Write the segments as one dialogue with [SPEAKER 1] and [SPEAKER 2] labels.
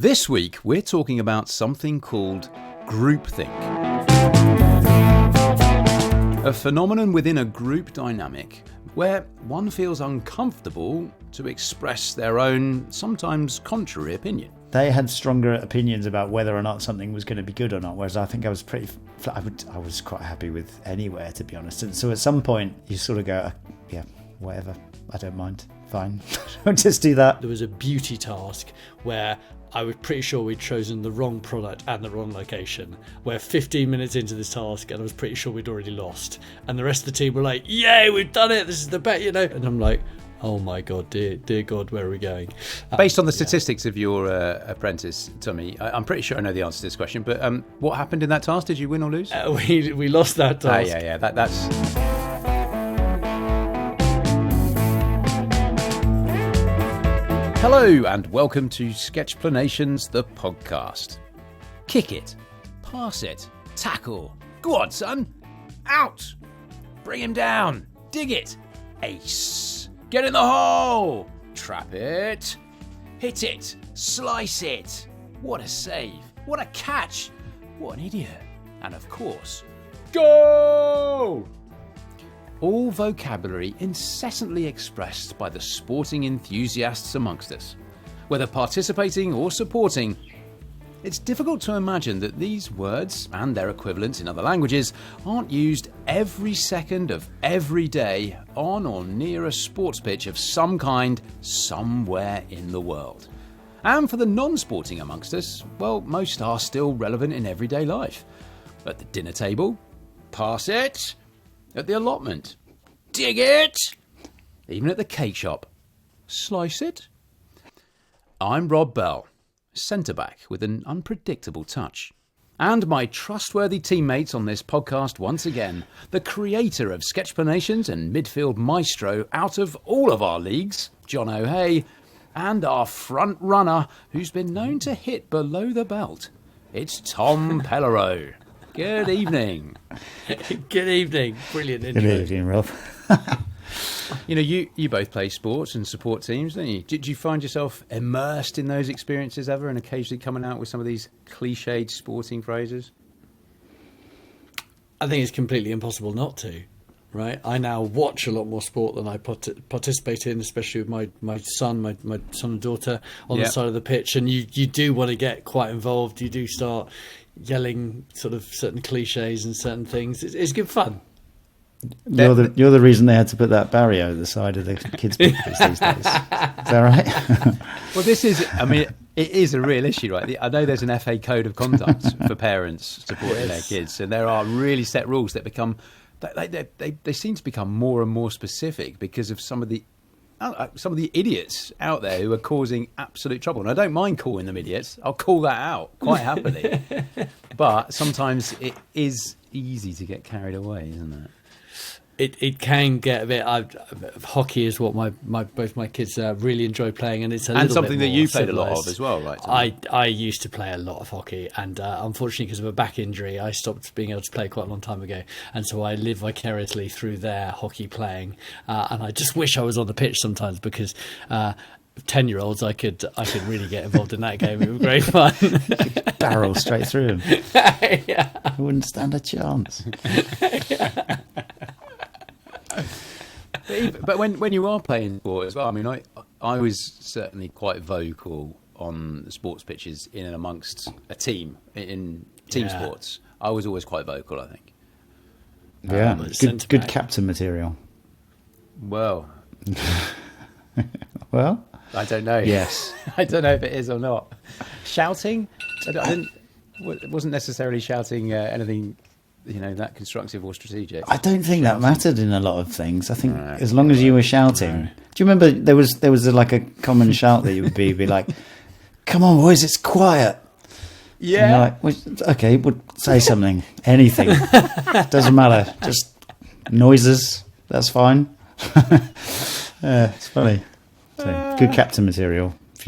[SPEAKER 1] This week, we're talking about something called groupthink. A phenomenon within a group dynamic where one feels uncomfortable to express their own, sometimes contrary opinion.
[SPEAKER 2] They had stronger opinions about whether or not something was going to be good or not, whereas I think I was I was quite happy with anywhere, to be honest. And so at some point, you sort of go, yeah, whatever, I don't mind, fine, I'll just do that.
[SPEAKER 3] There was a beauty task where I was pretty sure we'd chosen the wrong product and the wrong location, where 15 minutes into this task and I was pretty sure we'd already lost. And the rest of the team were like, yay, we've done it, this is the bet, you know. And I'm like, oh my God, dear God, where are we going?
[SPEAKER 1] Based on the statistics of your apprentice, Tommy, I'm pretty sure I know the answer to this question, but what happened in that task? Did you win or lose?
[SPEAKER 3] We lost that task.
[SPEAKER 1] Yeah, that's... Hello and welcome to Sketchplanations, the podcast. Kick it, pass it, tackle. Go on, son. Out. Bring him down. Dig it. Ace. Get in the hole. Trap it. Hit it. Slice it. What a save. What a catch. What an idiot. And of course, go! All vocabulary incessantly expressed by the sporting enthusiasts amongst us. Whether participating or supporting, it's difficult to imagine that these words, and their equivalents in other languages, aren't used every second of every day on or near a sports pitch of some kind, somewhere in the world. And for the non-sporting amongst us, well, most are still relevant in everyday life. At the dinner table, pass it. At the allotment, dig it. Even at the cake shop, slice it. I'm Rob Bell, centre-back with an unpredictable touch. And my trustworthy teammates on this podcast once again, the creator of Sketchplanations and midfield maestro out of all of our leagues, John O'Hay, and our front runner who's been known to hit below the belt. It's Tom Pellereau. Good evening.
[SPEAKER 3] Good evening. Brilliant intro.
[SPEAKER 2] Good evening, Rob.
[SPEAKER 1] You know, you both play sports and support teams, don't you? Did you find yourself immersed in those experiences ever and occasionally coming out with some of these cliched sporting phrases?
[SPEAKER 3] I think it's completely impossible not to, right? I now watch a lot more sport than I participate in, especially with my son and daughter on the side of the pitch. And you do want to get quite involved. You do start yelling sort of certain cliches and certain things. It's good fun.
[SPEAKER 2] You're the reason they had to put that barrier at the side of the kids' pictures these days. Is that right?
[SPEAKER 1] Well, this is, I mean, it is a real issue, right? I know there's an FA code of conduct for parents supporting their kids, and there are really set rules that become, they seem to become more and more specific because of some of the idiots out there who are causing absolute trouble. And I don't mind calling them idiots. I'll call that out quite happily. But sometimes it is easy to get carried away, isn't it?
[SPEAKER 3] It can get a bit. Hockey is what both my kids really enjoy playing, and it's a little
[SPEAKER 1] something
[SPEAKER 3] bit
[SPEAKER 1] that
[SPEAKER 3] more
[SPEAKER 1] you played
[SPEAKER 3] civilized.
[SPEAKER 1] a lot of as well, right?
[SPEAKER 3] I used to play a lot of hockey, and unfortunately, because of a back injury, I stopped being able to play quite a long time ago, and so I live vicariously through their hockey playing, and I just wish I was on the pitch sometimes because. 10-year-olds, I could really get involved in that game. It was great fun.
[SPEAKER 2] Barrel straight through him.
[SPEAKER 3] Yeah.
[SPEAKER 2] I wouldn't stand a chance.
[SPEAKER 1] But when you are playing sport as well, I mean, I was certainly quite vocal on the sports pitches in and amongst a team in team sports. I was always quite vocal, I think.
[SPEAKER 2] Yeah, good captain material.
[SPEAKER 1] Well,
[SPEAKER 2] I
[SPEAKER 1] don't know.
[SPEAKER 2] Yes.
[SPEAKER 1] I don't know if it is or not. Shouting? It wasn't necessarily shouting anything, that constructive or strategic.
[SPEAKER 2] I don't think that mattered in a lot of things. I think as long as you were shouting. Do you remember there was like a common shout that you would be like, "Come on, boys, it's quiet." Yeah. And you're like, well, okay, we'll say something, anything. Doesn't matter. Just noises. That's fine. It's funny. So, good captain material if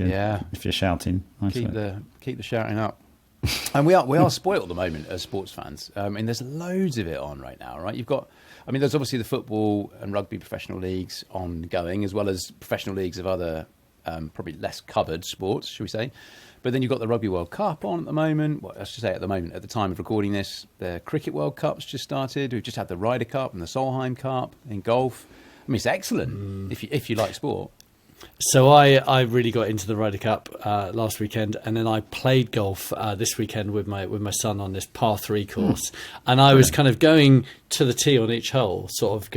[SPEAKER 2] you're shouting.
[SPEAKER 1] Keep the shouting up. And we are spoiled at the moment as sports fans. And there's loads of it on right now, right? There's obviously the football and rugby professional leagues ongoing, as well as professional leagues of other probably less covered sports, should we say. But then you've got the Rugby World Cup on at the moment. Well, I should say at the moment, at the time of recording this, the Cricket World Cup's just started. We've just had the Ryder Cup and the Solheim Cup in golf. I mean, it's excellent if you like sport.
[SPEAKER 3] So I really got into the Ryder Cup last weekend, and then I played golf this weekend with my son on this par 3 course, and I was kind of going to the tee on each hole, sort of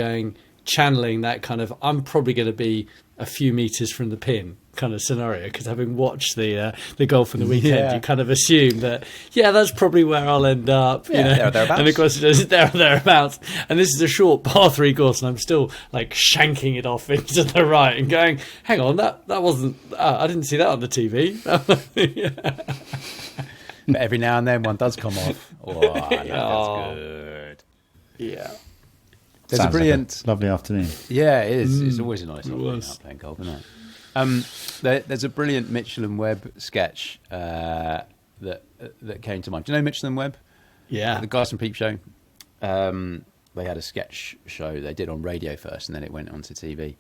[SPEAKER 3] channeling that kind of, I'm probably going to be a few meters from the pin kind of scenario, because having watched the golf on the weekend, you kind of assume that that's probably where I'll end up,
[SPEAKER 1] there or thereabouts.
[SPEAKER 3] And of course it is there or thereabouts, and this is a short par 3 course, and I'm still like shanking it off into the right and going, hang on, that wasn't I didn't see that on the TV.
[SPEAKER 1] But every now and then one does come off. That's good.
[SPEAKER 3] Yeah.
[SPEAKER 1] There's a brilliant,
[SPEAKER 2] lovely afternoon.
[SPEAKER 1] Yeah, it is. It's always a nice afternoon out playing golf, isn't it? There's a brilliant Mitchell and Webb sketch that came to mind. Do you know Mitchell and Webb?
[SPEAKER 3] Yeah,
[SPEAKER 1] the guys from Peep Show. They had a sketch show they did on radio first, and then it went onto TV.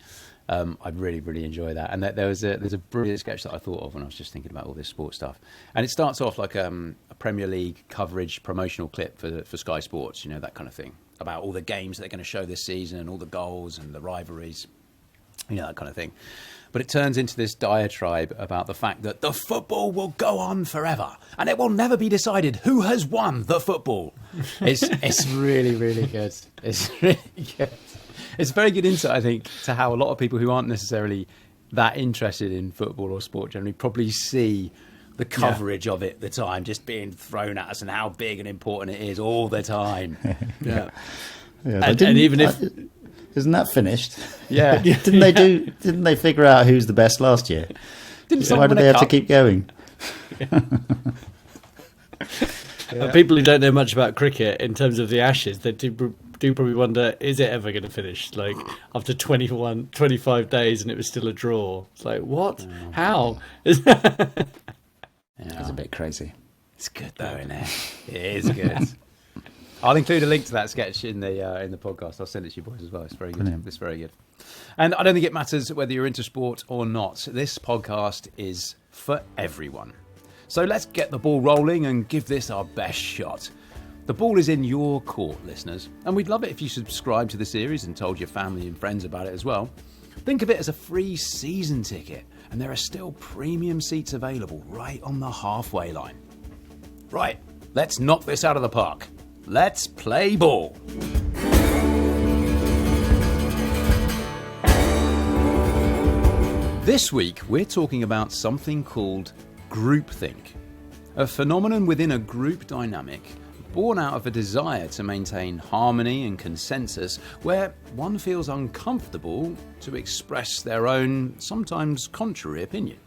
[SPEAKER 1] I really, really enjoy that. And there's a brilliant sketch that I thought of when I was just thinking about all this sports stuff. And it starts off like a Premier League coverage promotional clip for Sky Sports, that kind of thing, about all the games they're going to show this season and all the goals and the rivalries, that kind of thing. But it turns into this diatribe about the fact that the football will go on forever and it will never be decided who has won the football. It's really, really good. It's really good. It's very good insight, I think, to how a lot of people who aren't necessarily that interested in football or sport generally probably see the coverage of it at the time just being thrown at us and how big and important it is all the time.
[SPEAKER 3] And even if...
[SPEAKER 2] Isn't that finished?
[SPEAKER 1] Yeah.
[SPEAKER 2] Didn't they figure out who's the best last year? So why do they have to keep going?
[SPEAKER 3] People who don't know much about cricket in terms of the Ashes, they do probably wonder, is it ever going to finish? Like after 25 days and it was still a draw. It's like, what? How?
[SPEAKER 2] It's a bit crazy.
[SPEAKER 1] It's good though, isn't it? It is good. I'll include a link to that sketch in the podcast. I'll send it to you boys as well. It's very good. Brilliant. It's very good. And I don't think it matters whether you're into sport or not. This podcast is for everyone. So let's get the ball rolling and give this our best shot. The ball is in your court, listeners, and we'd love it if you subscribed to the series and told your family and friends about it as well. Think of it as a free season ticket, and there are still premium seats available right on the halfway line. Right, let's knock this out of the park. Let's play ball. This week, we're talking about something called groupthink, a phenomenon within a group dynamic born out of a desire to maintain harmony and consensus where one feels uncomfortable to express their own, sometimes contrary opinion.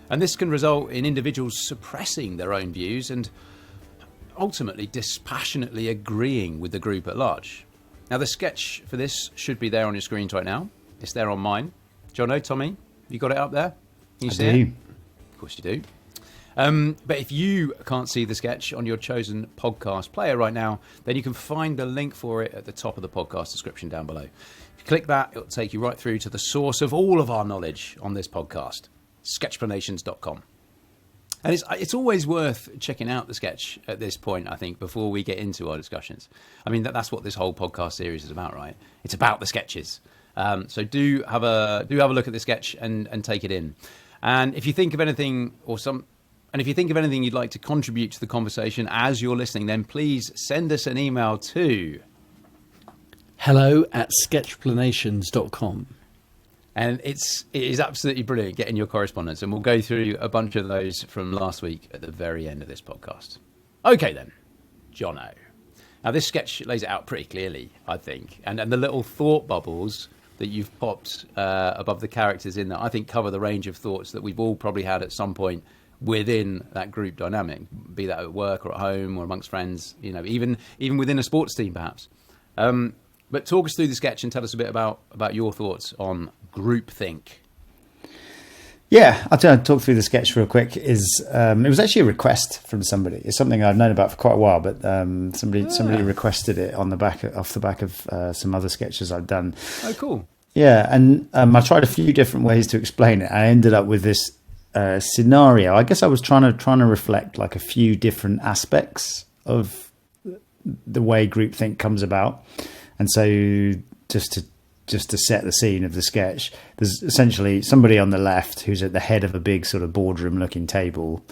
[SPEAKER 1] And this can result in individuals suppressing their own views and ultimately dispassionately agreeing with the group at large. Now, the sketch for this should be there on your screens right now. It's there on mine. Jono, Tommy, you got it up there? Can you see it? Of course you do. But if you can't see the sketch on your chosen podcast player right now, then you can find the link for it at the top of the podcast description down below. If you click that, it'll take you right through to the source of all of our knowledge on this podcast, sketchplanations.com. And it's always worth checking out the sketch at this point, I think, before we get into our discussions. I mean, that's what this whole podcast series is about, right? It's about the sketches. So do have a look at the sketch and take it in. And if you think of anything you'd like to contribute to the conversation as you're listening, then please send us an email to
[SPEAKER 3] hello@sketchplanations.com.
[SPEAKER 1] And it is absolutely brilliant getting your correspondence, and we'll go through a bunch of those from last week at the very end of this podcast. Okay then, Jono. Now this sketch lays it out pretty clearly, I think, and the little thought bubbles that you've popped above the characters in there, I think cover the range of thoughts that we've all probably had at some point within that group dynamic, be that at work or at home or amongst friends, even within a sports team perhaps. But talk us through the sketch and tell us a bit about your thoughts on groupthink.
[SPEAKER 2] Yeah, I'll talk through the sketch real quick. It was actually a request from somebody. It's something I've known about for quite a while, but somebody requested it off the back of some other sketches I've done.
[SPEAKER 1] Oh, cool.
[SPEAKER 2] Yeah, and I tried a few different ways to explain it. I ended up with this scenario, I guess I was trying to reflect like a few different aspects of the way groupthink comes about. And so just to set the scene of the sketch, there's essentially somebody on the left who's at the head of a big sort of boardroom looking table,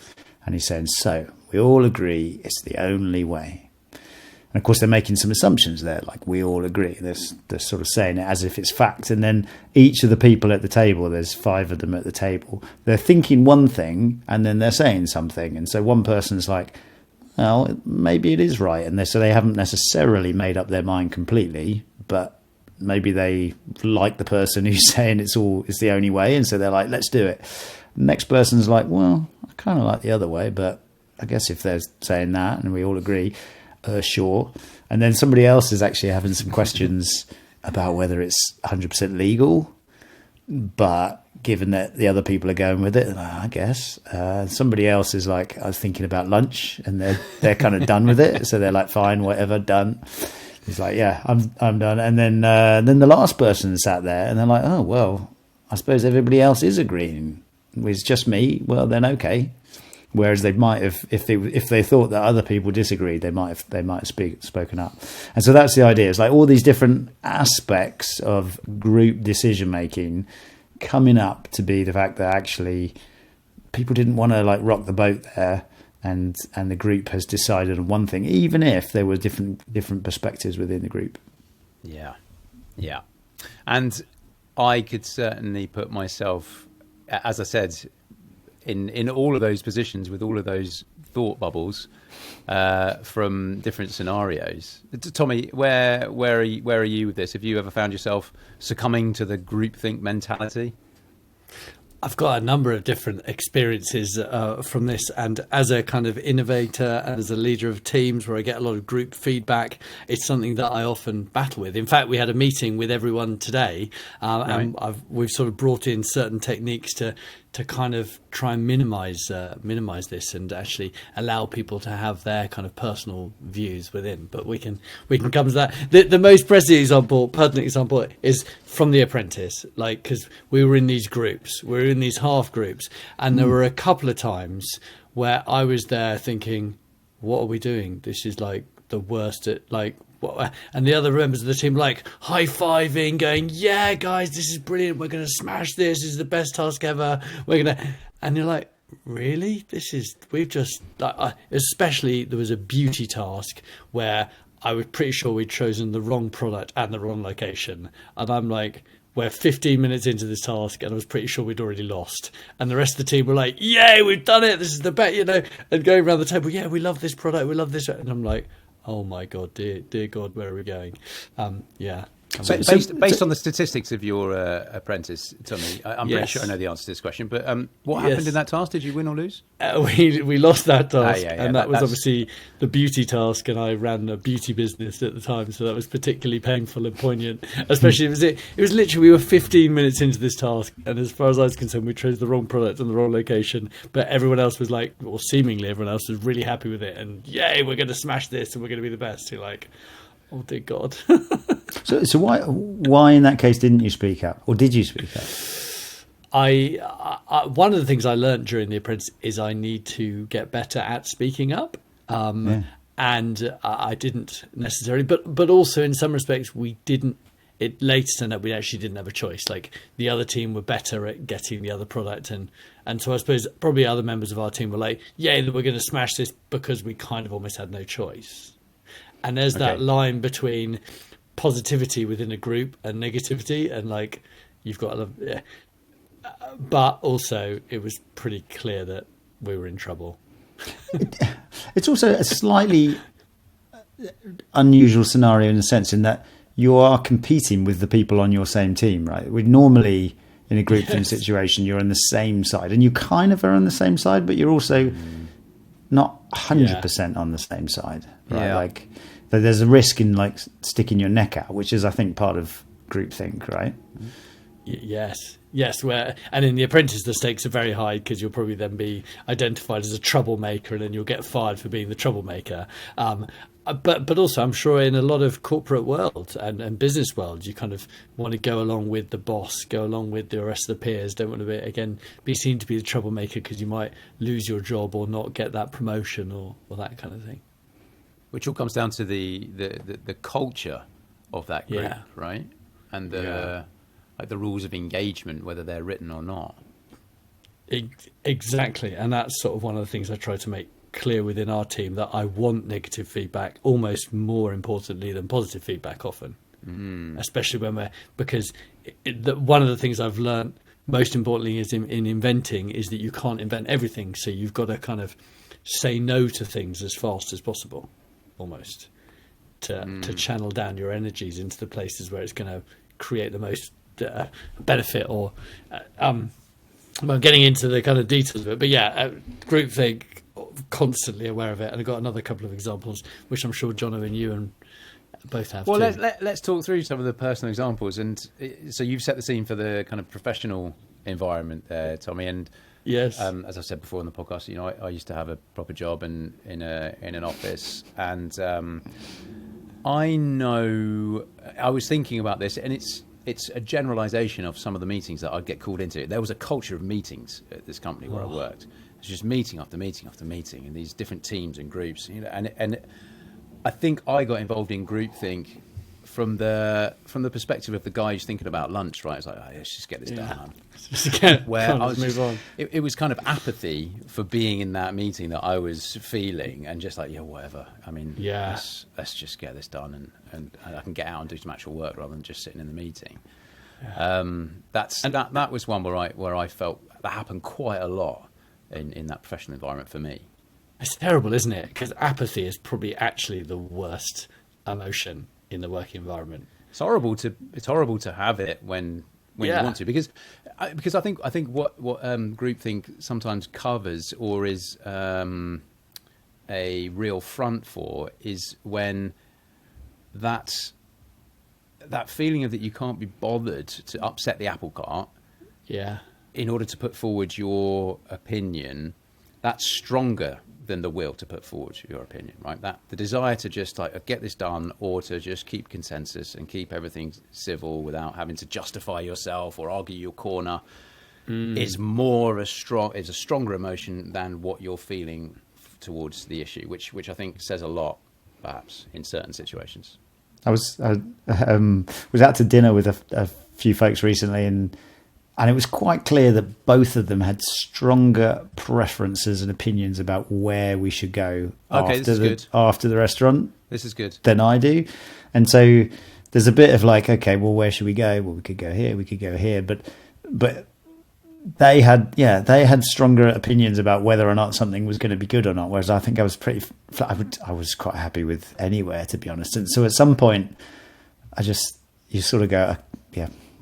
[SPEAKER 2] and he's saying, so we all agree it's the only way. And of course, they're making some assumptions there, like we all agree. They're sort of saying it as if it's fact. And then each of the people at the table, there's 5 of them at the table, they're thinking one thing and then they're saying something. And so one person's like, well, maybe it is right. And so they haven't necessarily made up their mind completely, but maybe they like the person who's saying it's the only way. And so they're like, let's do it. The next person's like, well, I kind of like the other way, but I guess if they're saying that and we all agree, sure. And then somebody else is actually having some questions about whether it's 100% legal, but given that the other people are going with it, I guess. Somebody else is like, I was thinking about lunch, and they're kind of done with it, so they're like, fine, whatever, done. He's like, yeah, I'm done. And then the last person sat there, and they're like, oh well, I suppose everybody else is agreeing. It's just me. Well, then okay. Whereas they might have, if they thought that other people disagreed, they might have spoken up. And so that's the idea. It's like all these different aspects of group decision making coming up to be the fact that actually people didn't want to like rock the boat there, and the group has decided on one thing, even if there were different perspectives within the group.
[SPEAKER 1] Yeah, and I could certainly put myself, as I said, in all of those positions with all of those thought bubbles from different scenarios. Tommy, where are you with this? Have you ever found yourself succumbing to the groupthink mentality?
[SPEAKER 3] I've got a number of different experiences from this, and as a kind of innovator and as a leader of teams where I get a lot of group feedback, it's something that I often battle with. In fact, we had a meeting with everyone today, and we've sort of brought in certain techniques to kind of try and minimize this and actually allow people to have their kind of personal views within. But we can come to that. The most pertinent example is from The Apprentice, like, because we were in these groups, we were in these half groups, and there were a couple of times where I was there thinking, what are we doing? This is like the worst at like. And the other members of the team like high-fiving, going, yeah guys, this is brilliant, we're gonna smash this is the best task ever, and you're like, really? We've just like, especially there was a beauty task where I was pretty sure we'd chosen the wrong product and the wrong location, and I'm like, we're 15 minutes into this task and I was pretty sure we'd already lost, and the rest of the team were like, yay, we've done it, this is the bet, and going around the table, yeah, we love this product, we love this, and I'm like, oh my God, dear God, where are we going? Yeah.
[SPEAKER 1] So based on the statistics of your apprentice, Tommy, I'm pretty sure I know the answer to this question, but what happened in that task? Did you win or lose?
[SPEAKER 3] We lost that task, and that was obviously the beauty task, and I ran a beauty business at the time, so that was particularly painful and poignant, especially it was literally, we were 15 minutes into this task, and as far as I was concerned, we chose the wrong product and the wrong location, but everyone else was like, or seemingly everyone else was really happy with it, and yay, we're going to smash this and we're going to be the best. You're like, oh dear God.
[SPEAKER 2] So why in that case didn't you speak up, or did you speak up?
[SPEAKER 3] I one of the things I learned during The Apprentice is I need to get better at speaking up, and I didn't necessarily, but also in some respects we didn't. It later turned out we actually didn't have a choice. Like the other team were better at getting the other product, and so I suppose probably other members of our team were like, yeah, we're going to smash this, because we kind of almost had no choice. And there's that line between positivity within a group and negativity, and like you've got to, but also it was pretty clear that we were in trouble.
[SPEAKER 2] It's also a slightly unusual scenario in the sense in that you are competing with the people on your same team, right? We normally in a group situation, you're on the same side, and you kind of are on the same side, but you're also not 100% on the same side, right? Like there's a risk in like sticking your neck out, which is, I think, part of groupthink, right?
[SPEAKER 3] Yes. Yes, and in The Apprentice, the stakes are very high because you'll probably then be identified as a troublemaker, and then you'll get fired for being the troublemaker. But also, I'm sure in a lot of corporate world and business world, you kind of want to go along with the boss, go along with the rest of the peers. Don't want to be seen to be the troublemaker because you might lose your job or not get that promotion or that kind of thing.
[SPEAKER 1] Which all comes down to the culture of that group, right? And the rules of engagement, whether they're written or not.
[SPEAKER 3] Exactly, and that's sort of one of the things I try to make clear within our team, that I want negative feedback almost more importantly than positive feedback often, especially when because one of the things I've learned most importantly is in inventing is that you can't invent everything, so you've got to kind of say no to things as fast as possible, almost to channel down your energies into the places where it's going to create the most benefit. Or I'm getting into the kind of details of it, but groupthink, constantly aware of it, and I've got another couple of examples which I'm sure Jono and you and both have.
[SPEAKER 1] Well, let's talk through some of the personal examples. And so you've set the scene for the kind of professional environment there, Tommy. And
[SPEAKER 3] yes,
[SPEAKER 1] as I said before in the podcast, you know, I used to have a proper job in an office, and I know I was thinking about this, and it's a generalization of some of the meetings that I'd get called into. There was a culture of meetings at this company where I worked. It's just meeting after meeting after meeting, and these different teams and groups. You know, and I think I got involved in groupthink from the perspective of the guy who's thinking about lunch. Right, it's like, let's just get this done. Where I was move on. It was kind of apathy for being in that meeting that I was feeling, and just like, whatever. I mean, let's just get this done, and I can get out and do some actual work rather than just sitting in the meeting. That was one where I felt that happened quite a lot in that professional environment for me.
[SPEAKER 3] It's terrible, isn't it? Because apathy is probably actually the worst emotion in the working environment.
[SPEAKER 1] It's horrible to have it when you want to, because I think what groupthink sometimes covers or is a real front for is when that feeling of that you can't be bothered to upset the apple cart.
[SPEAKER 3] Yeah.
[SPEAKER 1] In order to put forward your opinion, that's stronger than the will to put forward your opinion, right? That the desire to just like get this done, or to just keep consensus and keep everything civil without having to justify yourself or argue your corner, is a stronger emotion than what you're feeling towards the issue, which I think says a lot, perhaps in certain situations.
[SPEAKER 2] I was out to dinner with a few folks recently, and it was quite clear that both of them had stronger preferences and opinions about where we should go after the restaurant.
[SPEAKER 1] This is good.
[SPEAKER 2] Than I do. And so there's a bit of like, okay, well, where should we go? Well, we could go here, we could go here. But they had stronger opinions about whether or not something was going to be good or not. Whereas I think I was I was quite happy with anywhere, to be honest. And so at some point, you sort of go,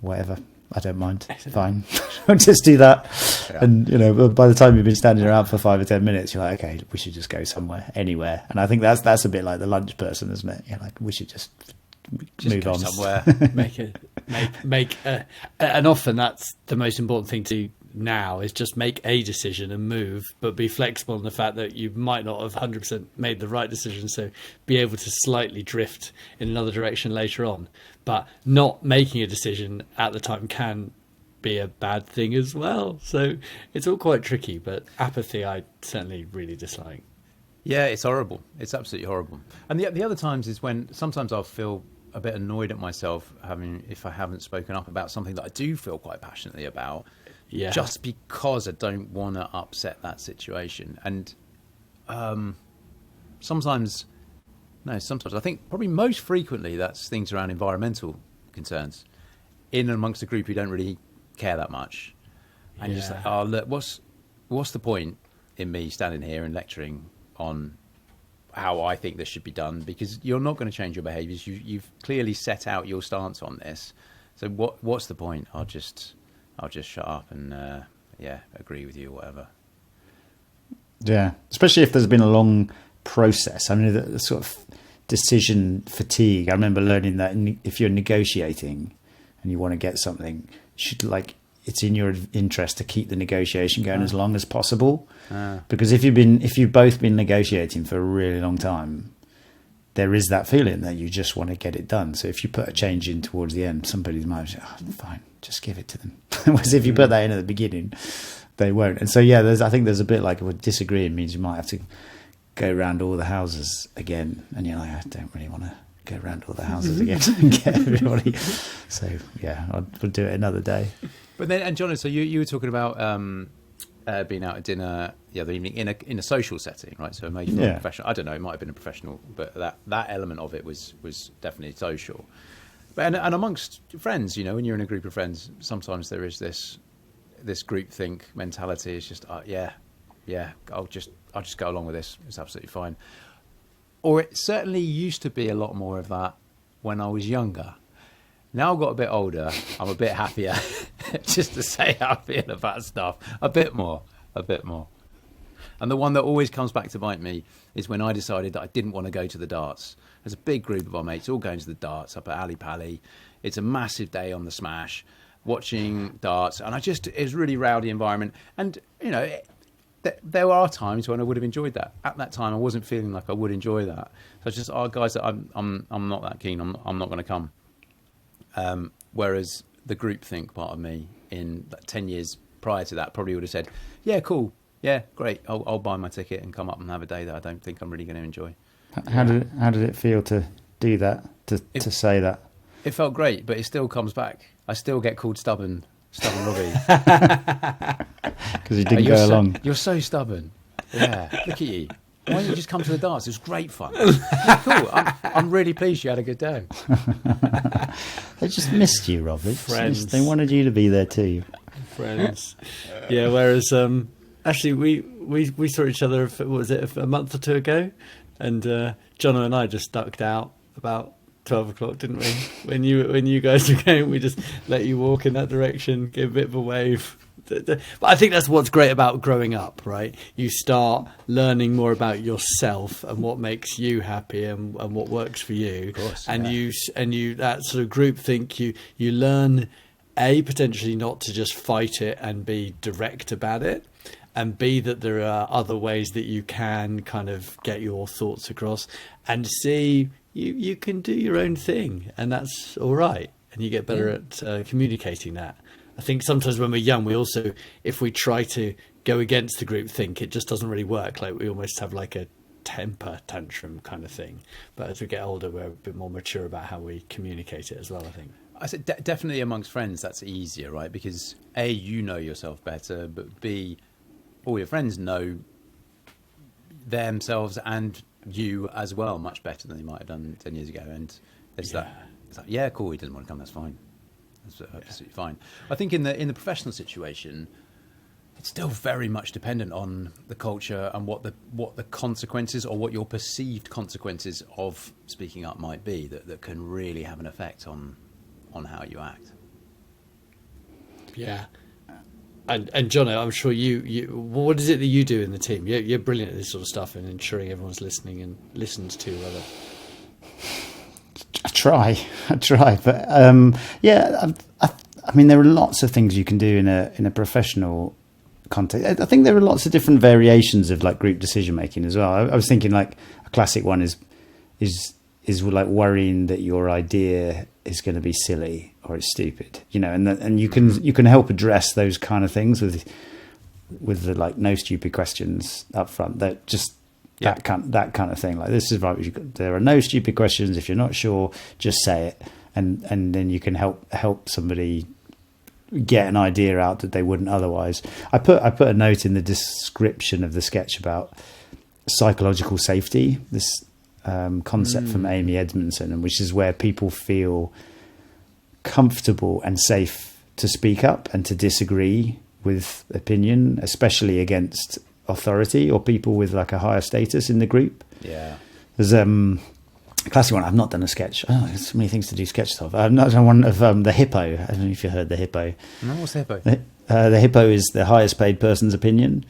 [SPEAKER 2] whatever. I don't mind. Fine. I'll just do that. Yeah. And, by the time you've been standing around for 5 or 10 minutes, you're like, okay, we should just go somewhere, anywhere. And I think that's a bit like the lunch person, isn't it? You're like, we should just move on
[SPEAKER 1] somewhere.
[SPEAKER 3] And often that's the most important thing to now is just make a decision and move, but be flexible in the fact that you might not have 100% made the right decision. So be able to slightly drift in another direction later on. But not making a decision at the time can be a bad thing as well. So it's all quite tricky, but apathy I certainly really dislike.
[SPEAKER 1] Yeah, it's horrible. It's absolutely horrible. And the other times is when sometimes I'll feel a bit annoyed at myself if I haven't spoken up about something that I do feel quite passionately about. Yeah. Just because I don't want to upset that situation. And sometimes I think probably most frequently that's things around environmental concerns in and amongst a group who don't really care that much. And you're just like, oh, look, what's the point in me standing here and lecturing on how I think this should be done? Because you're not going to change your behaviours. You've clearly set out your stance on this. So what's the point? I'll just shut up and agree with you or whatever.
[SPEAKER 2] Yeah, especially if there's been a long process. I mean, the sort of decision fatigue. I remember learning that if you're negotiating and you want to get something, it's in your interest to keep the negotiation going as long as possible. Because if you've both been negotiating for a really long time, there is that feeling that you just want to get it done. So if you put a change in towards the end, somebody might say, "Oh, fine, just give it to them." Whereas if you put that in at the beginning, they won't. And so I think there's a bit like disagreeing means you might have to go around all the houses again, and you're like, I don't really want to go around all the houses again and get everybody. So we'll do it another day.
[SPEAKER 1] But then, and John, so you were talking about being out at dinner the other evening in a social setting, right? So maybe not professional. I don't know. It might have been a professional, but that element of it was definitely social. But and amongst friends, you know, when you're in a group of friends, sometimes there is this groupthink mentality. It's just I'll just go along with this. It's absolutely fine. Or it certainly used to be a lot more of that when I was younger. Now I've got a bit older, I'm a bit happier just to say how I feel about stuff. A bit more. And the one that always comes back to bite me is when I decided that I didn't want to go to the darts. There's a big group of our mates all going to the darts up at Ali Pali. It's a massive day on the Smash, watching darts. And it was a really rowdy environment. And, you know, there are times when I would have enjoyed that. At that time, I wasn't feeling like I would enjoy that. So it's just, guys, I'm not that keen. I'm not going to come. Whereas the groupthink part of me in 10 years prior to that probably would have said, yeah, cool. Yeah, great. I'll buy my ticket and come up and have a day that I don't think I'm really going to enjoy.
[SPEAKER 2] How did it feel to do that, to say that?
[SPEAKER 1] It felt great, but it still comes back. I still get called stubborn Robbie.
[SPEAKER 2] Because you didn't go along.
[SPEAKER 1] You're so stubborn. Yeah, look at you. Why don't you just come to the darts? It was great fun. Cool. I'm really pleased you had a good day.
[SPEAKER 2] They just missed you, Robbie.
[SPEAKER 3] Friends.
[SPEAKER 2] They wanted you to be there too.
[SPEAKER 3] Friends. Yeah, whereas actually we saw each other, what was it, a month or two ago? And Jono and I just ducked out about 12 o'clock, didn't we? When you guys were going, we just let you walk in that direction, give a bit of a wave. But I think that's what's great about growing up, right? You start learning more about yourself and what makes you happy and what works for you.
[SPEAKER 1] Of course,
[SPEAKER 3] and you that sort of groupthink, you learn potentially not to just fight it and be direct about it, and B, that there are other ways that you can kind of get your thoughts across, and C, you can do your own thing, and that's all right, and you get better at communicating that. I think sometimes when we're young, we also, if we try to go against the group think, it just doesn't really work. Like we almost have like a temper tantrum kind of thing. But as we get older, we're a bit more mature about how we communicate it as well, I think.
[SPEAKER 1] I said definitely amongst friends, that's easier, right? Because A, you know yourself better, but B, all your friends know themselves and you as well much better than they might have done 10 years ago. And there's that, it's like, yeah, cool, he doesn't want to come, that's fine. That's absolutely fine. I think in the professional situation, it's still very much dependent on the culture and what the consequences or what your perceived consequences of speaking up might be that can really have an effect on how you act.
[SPEAKER 3] Yeah. And Jono, I'm sure you what is it that you do in the team? You're brilliant at this sort of stuff and ensuring everyone's listening and listens to other.
[SPEAKER 2] I try, but I mean, there are lots of things you can do in a professional context. I think there are lots of different variations of like group decision making as well. I was thinking like a classic one is like worrying that your idea is going to be silly or it's stupid, you know, and you can help address those kind of things with the like no stupid questions up front. That just that kind of thing. Like this is right. There are no stupid questions. If you're not sure, just say it, and then you can help somebody get an idea out that they wouldn't otherwise. I put a note in the description of the sketch about psychological safety. This concept from Amy Edmondson, and which is where people feel comfortable and safe to speak up and to disagree with opinion, especially against authority or people with like a higher status in the group.
[SPEAKER 1] Yeah,
[SPEAKER 2] there's a classic one. I've not done a sketch. Oh, there's so many things to do sketches of. I've not done one of the hippo. I don't know if you heard the hippo.
[SPEAKER 1] No, what's the hippo?
[SPEAKER 2] The hippo is the highest paid person's opinion,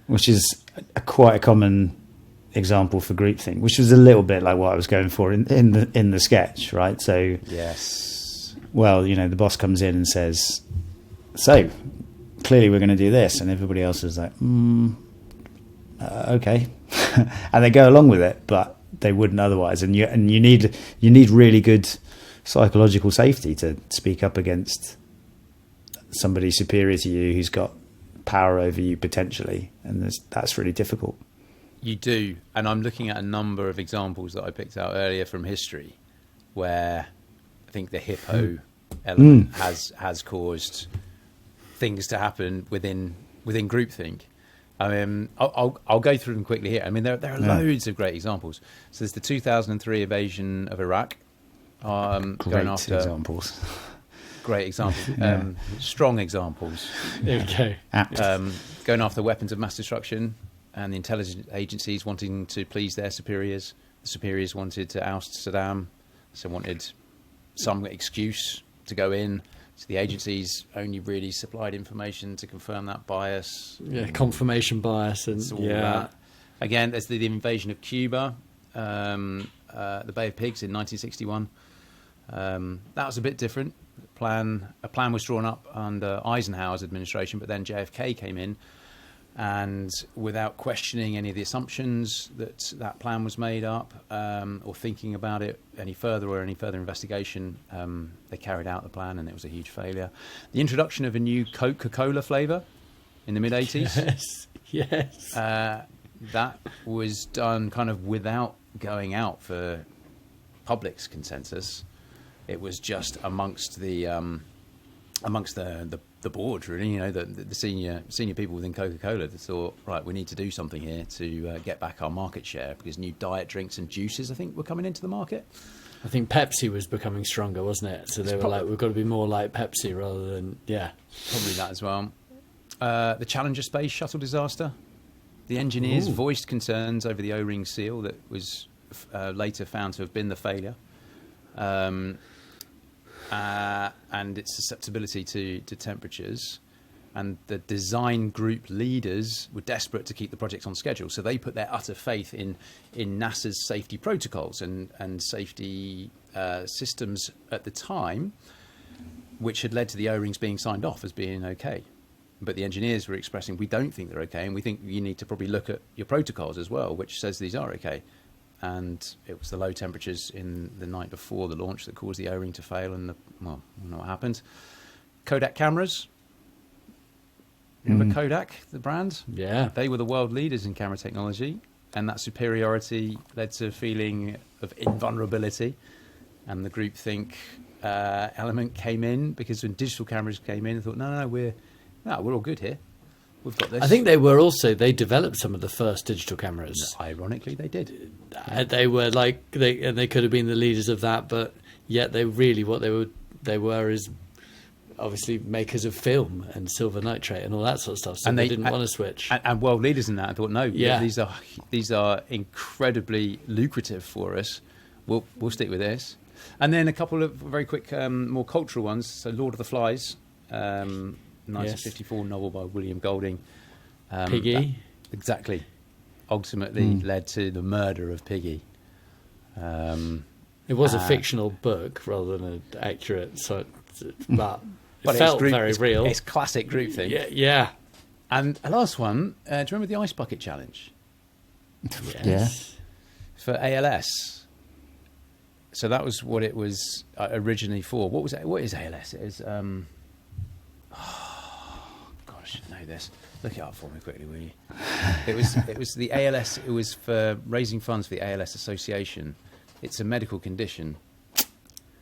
[SPEAKER 2] which is quite a common example for groupthink, which was a little bit like what I was going for in the sketch, right? So
[SPEAKER 1] yes,
[SPEAKER 2] well, you know, the boss comes in and says so clearly we're going to do this, and everybody else is like, okay, and they go along with it, but they wouldn't otherwise. And you need really good psychological safety to speak up against somebody superior to you who's got power over you potentially, and that's really difficult.
[SPEAKER 1] You do, and I'm looking at a number of examples that I picked out earlier from history, where I think the hippo element has caused things to happen within groupthink. I mean, I'll go through them quickly here. I mean, there are loads of great examples. So there's the 2003 invasion of Iraq. Going after
[SPEAKER 2] examples.
[SPEAKER 1] Great examples. Strong examples.
[SPEAKER 3] Okay.
[SPEAKER 1] Going after weapons of mass destruction, and the intelligence agencies wanting to please their superiors. The superiors wanted to oust Saddam, so wanted some excuse to go in. So the agencies only really supplied information to confirm that bias.
[SPEAKER 3] Yeah, confirmation bias. And
[SPEAKER 1] that. Again, there's the invasion of Cuba, the Bay of Pigs in 1961. That was a bit different. A plan was drawn up under Eisenhower's administration, but then JFK came in, and without questioning any of the assumptions that plan was made up, or thinking about it any further investigation, they carried out the plan, and it was a huge failure. The introduction of a new Coca-Cola flavour in the mid-'80s.
[SPEAKER 3] Yes.
[SPEAKER 1] That was done kind of without going out for public's consensus. It was just amongst the board, really. You know, the senior people within Coca-Cola that thought, right, we need to do something here to get back our market share, because new diet drinks and juices, I think, were coming into the market.
[SPEAKER 3] I think Pepsi was becoming stronger, wasn't it? So they were like, we've got to be more like Pepsi rather than
[SPEAKER 1] probably that as well. The Challenger space shuttle disaster. The engineers voiced concerns over the O-ring seal that was later found to have been the failure, and its susceptibility to temperatures. And the design group leaders were desperate to keep the project on schedule, so they put their utter faith in NASA's safety protocols and safety systems at the time, which had led to the O-rings being signed off as being okay. But the engineers were expressing, we don't think they're okay, and we think you need to probably look at your protocols as well, which says these are okay. And it was the low temperatures in the night before the launch that caused the O-ring to fail, and you know what happened. Kodak cameras. Remember Kodak, the brand?
[SPEAKER 3] Yeah.
[SPEAKER 1] They were the world leaders in camera technology, and that superiority led to a feeling of invulnerability, and the groupthink element came in, because when digital cameras came in, they thought, no, we're all good here. We've got this.
[SPEAKER 3] I think they developed some of the first digital cameras.
[SPEAKER 1] Ironically, they did.
[SPEAKER 3] They were like, they could have been the leaders of that, but yet they were is obviously makers of film and silver nitrate and all that sort of stuff. So and they didn't want to switch.
[SPEAKER 1] And world leaders in that. I thought, no, these are incredibly lucrative for us. We'll stick with this. And then a couple of very quick, more cultural ones. So Lord of the Flies. 1954 novel by William Golding.
[SPEAKER 3] Piggy.
[SPEAKER 1] Exactly. Ultimately led to the murder of Piggy.
[SPEAKER 3] It was a fictional book rather than an accurate, but it felt very real.
[SPEAKER 1] It's classic groupthink.
[SPEAKER 3] Yeah.
[SPEAKER 1] And a last one, do you remember the Ice Bucket Challenge?
[SPEAKER 3] Yes.
[SPEAKER 1] For ALS. So that was what it was originally for. What was it? What is ALS? It is... I should know this. Look it up for me quickly, will you? It was the ALS. It was for raising funds for the ALS Association. It's a medical condition.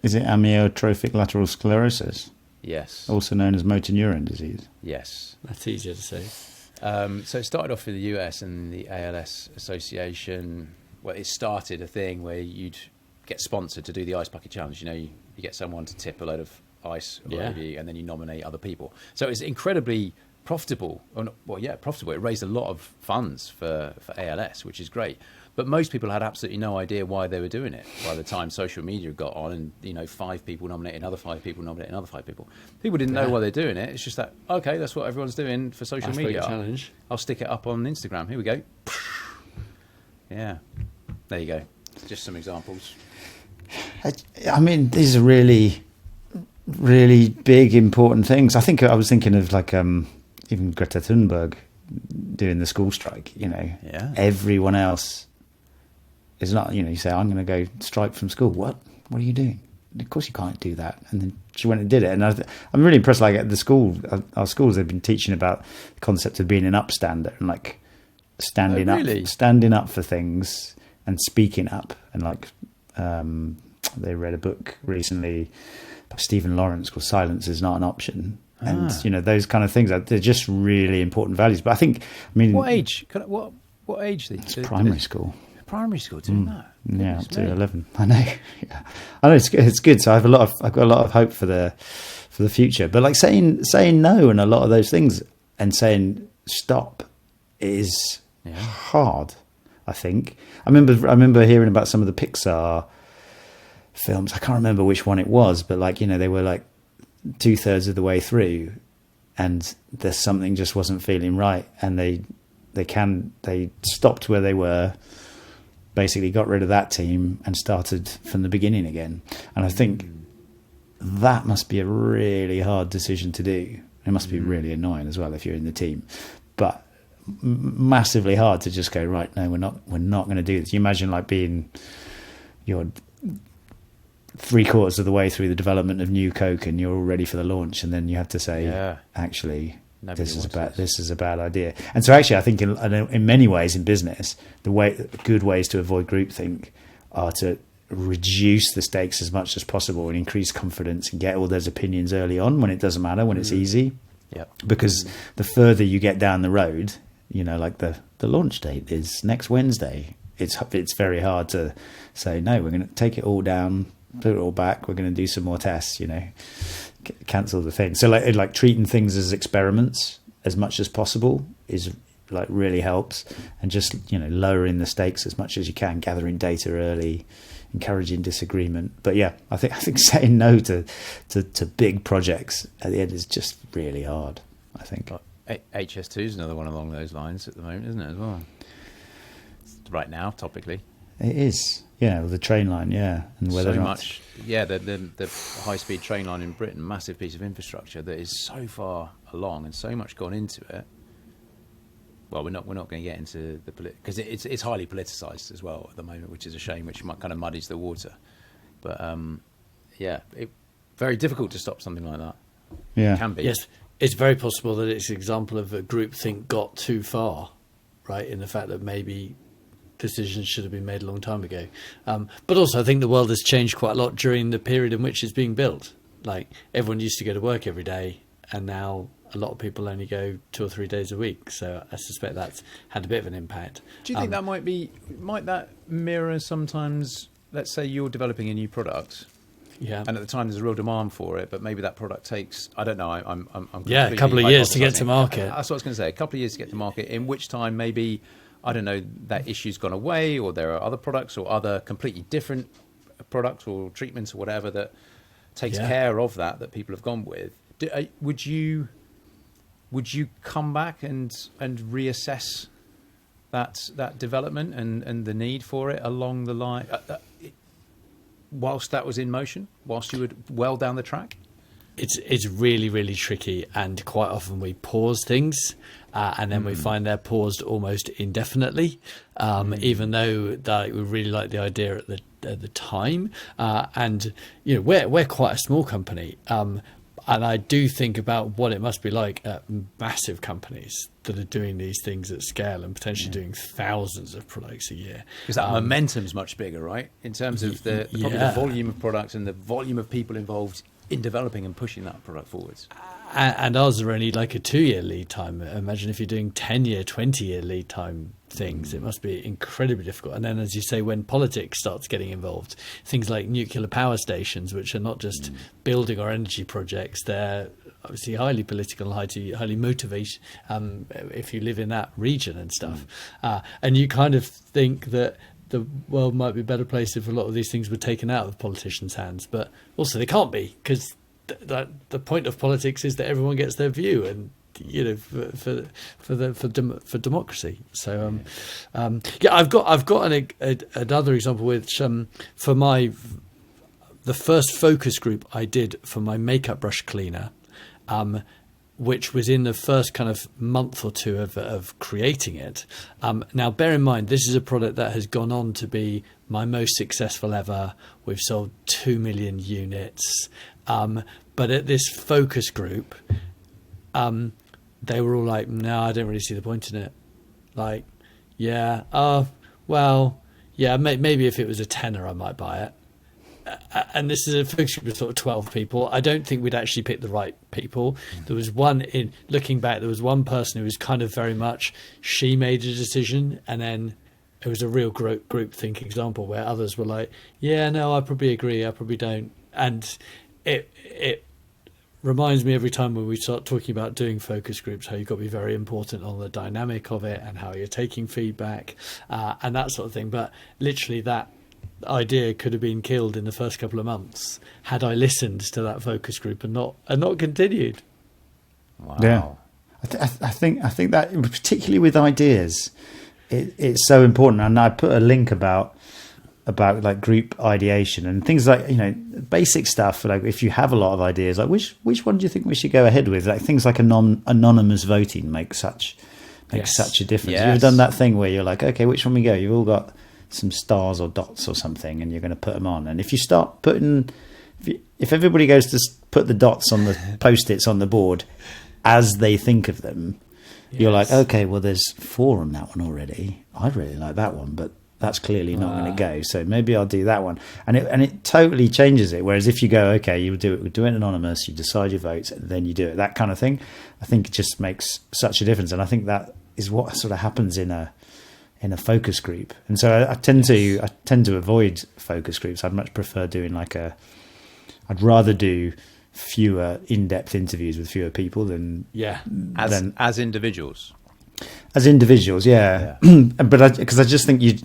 [SPEAKER 2] Is it amyotrophic lateral sclerosis?
[SPEAKER 1] Yes.
[SPEAKER 2] Also known as motor neuron disease.
[SPEAKER 1] Yes.
[SPEAKER 3] That's easier to say.
[SPEAKER 1] So it started off in the US, and the ALS Association. Well, it started a thing where you'd get sponsored to do the Ice Bucket Challenge. You know, you get someone to tip a load of ice over you, and then you nominate other people. So it's incredibly profitable. Profitable. It raised a lot of funds for ALS, which is great. But most people had absolutely no idea why they were doing it by the time social media got on, and 5 people nominated another 5 people, nominated another 5 people. People didn't know why they're doing it. It's just that, okay, that's what everyone's doing for social media.
[SPEAKER 3] Challenge.
[SPEAKER 1] I'll stick it up on Instagram. Here we go. Yeah. There you go. Just some examples.
[SPEAKER 2] I mean, these are really really big, important things. I was thinking of like even Greta Thunberg doing the school strike. Everyone else is not. You say, I'm going to go strike from school. What are you doing? Of course you can't do that. And then she went and did it. And I'm really impressed. Like at the school, our schools, they've been teaching about the concept of being an upstander and like standing up for things and speaking up. And like they read a book recently by Stephen Lawrence called "Silence Is Not an Option." And those kind of things, they're just really important values. But
[SPEAKER 1] what age? What age?
[SPEAKER 2] It's primary school.
[SPEAKER 1] Primary school, too. No.
[SPEAKER 2] Yeah, up to 11. I know. Yeah. I know it's good. So I've got a lot of hope for the future. But like saying no and a lot of those things and saying stop is hard. I think. I remember hearing about some of the Pixar films. I can't remember which one it was, but like they were like 2/3 of the way through, and there's something just wasn't feeling right, and they stopped where they were. Basically got rid of that team and started from the beginning again. And I think that must be a really hard decision to do. It must be really annoying as well if you're in the team, but massively hard to just go, right, no, we're not going to do this. You imagine like being you're 3/4 of the way through the development of new Coke and you're all ready for the launch, and then you have to say, actually, this is a bad idea. And so actually I think in many ways in business, good ways to avoid groupthink are to reduce the stakes as much as possible and increase confidence and get all those opinions early on when it doesn't matter, when it's easy. Because the further you get down the road, like the launch date is next Wednesday, it's very hard to say, no, we're going to take it all down, put it all back, we're going to do some more tests, cancel the thing. So like treating things as experiments as much as possible is like really helps, and just lowering the stakes as much as you can, gathering data early, encouraging disagreement. But I think saying no to big projects at the end is just really hard. I think
[SPEAKER 1] HS2 is another one along those lines at the moment, isn't it, as well? Right now, topically,
[SPEAKER 2] it is. The train line, and whether
[SPEAKER 1] so much, the high-speed train line in Britain, massive piece of infrastructure that is so far along and so much gone into it. Well, we're not going to get into the because it's highly politicised as well at the moment, which is a shame, which might kind of muddies the water. But very difficult to stop something like that.
[SPEAKER 2] Yeah,
[SPEAKER 1] it can be.
[SPEAKER 3] Yes, it's very possible that it's an example of a groupthink got too far, right? In the fact that maybe decisions should have been made a long time ago. But also I think the world has changed quite a lot during the period in which it's being built. Like everyone used to go to work every day, and now a lot of people only go 2 or 3 days a week. So I suspect that's had a bit of an impact.
[SPEAKER 1] Do you think that might that mirror sometimes, let's say you're developing a new product, and at the time there's a real demand for it, but maybe that product takes, I don't know, I'm
[SPEAKER 3] a couple of years to get to market.
[SPEAKER 1] That's what I was going to say, a couple of years to get to market, in which time maybe, I don't know, that issue's gone away, or there are other products or other completely different products or treatments or whatever that takes care of that people have gone with. Would you come back and reassess that development and the need for it along the line whilst that was in motion, whilst you were well down the track?
[SPEAKER 3] It's really, really tricky, and quite often we pause things and then we find they're paused almost indefinitely, even though we really like the idea at the time. And we're quite a small company, and I do think about what it must be like at massive companies that are doing these things at scale and potentially doing thousands of products a year.
[SPEAKER 1] Because that momentum's much bigger, right? In terms of probably the volume of products and the volume of people involved in developing and pushing that product forwards.
[SPEAKER 3] And ours are only like a 2-year lead time. Imagine if you're doing 10-year, 20-year lead time things, it must be incredibly difficult. And then, as you say, when politics starts getting involved, things like nuclear power stations, which are not just building or energy projects, they're obviously highly political, highly motivated if you live in that region and stuff. And you kind of think that the world might be a better place if a lot of these things were taken out of politicians' hands, but also they can't be, because the point of politics is that everyone gets their view, and for democracy. So I've got another example which for my the first focus group I did for my makeup brush cleaner, which was in the first kind of month or two of creating it. Now, bear in mind, this is a product that has gone on to be my most successful ever. We've sold 2 million units. But at this focus group, they were all like, no, I don't really see the point in it. Like, yeah, well, yeah, maybe if it was a tenner, I might buy it. And this is a focus group of sort of 12 people. I don't think we'd actually pick the right people. There was looking back, there was one person who was kind of very much, she made a decision, and then it was a real group think example where others were like, yeah, no, I probably agree, I probably don't. And it reminds me every time when we start talking about doing focus groups, how you've got to be very important on the dynamic of it and how you're taking feedback and that sort of thing. But literally that idea could have been killed in the first couple of months had I listened to that focus group and not continued.
[SPEAKER 1] Wow.
[SPEAKER 2] Yeah, I think that particularly with ideas, it's so important. And I put a link about like group ideation and things like, you know, basic stuff. Like if you have a lot of ideas, like which one do you think we should go ahead with? Like things like anonymous voting makes such a difference.
[SPEAKER 1] Yes.
[SPEAKER 2] You've done that thing where you're like, okay, which one we go? You've all got some stars or dots or something, and you're going to put them on. And if you start putting, if everybody goes to put the dots on the post-its on the board as they think of them, you're like, okay, well, there's 4 on that one already. I'd really like that one, but that's clearly not going to go. So maybe I'll do that one. And it totally changes it. Whereas if you go, okay, you do it anonymous, you decide your votes, and then you do it, that kind of thing, I think it just makes such a difference. And I think that is what sort of happens in a focus group. And so I tend to avoid focus groups. I'd much prefer doing I'd rather do fewer in-depth interviews with fewer people than
[SPEAKER 1] as individuals.
[SPEAKER 2] As individuals, yeah. But because I just think you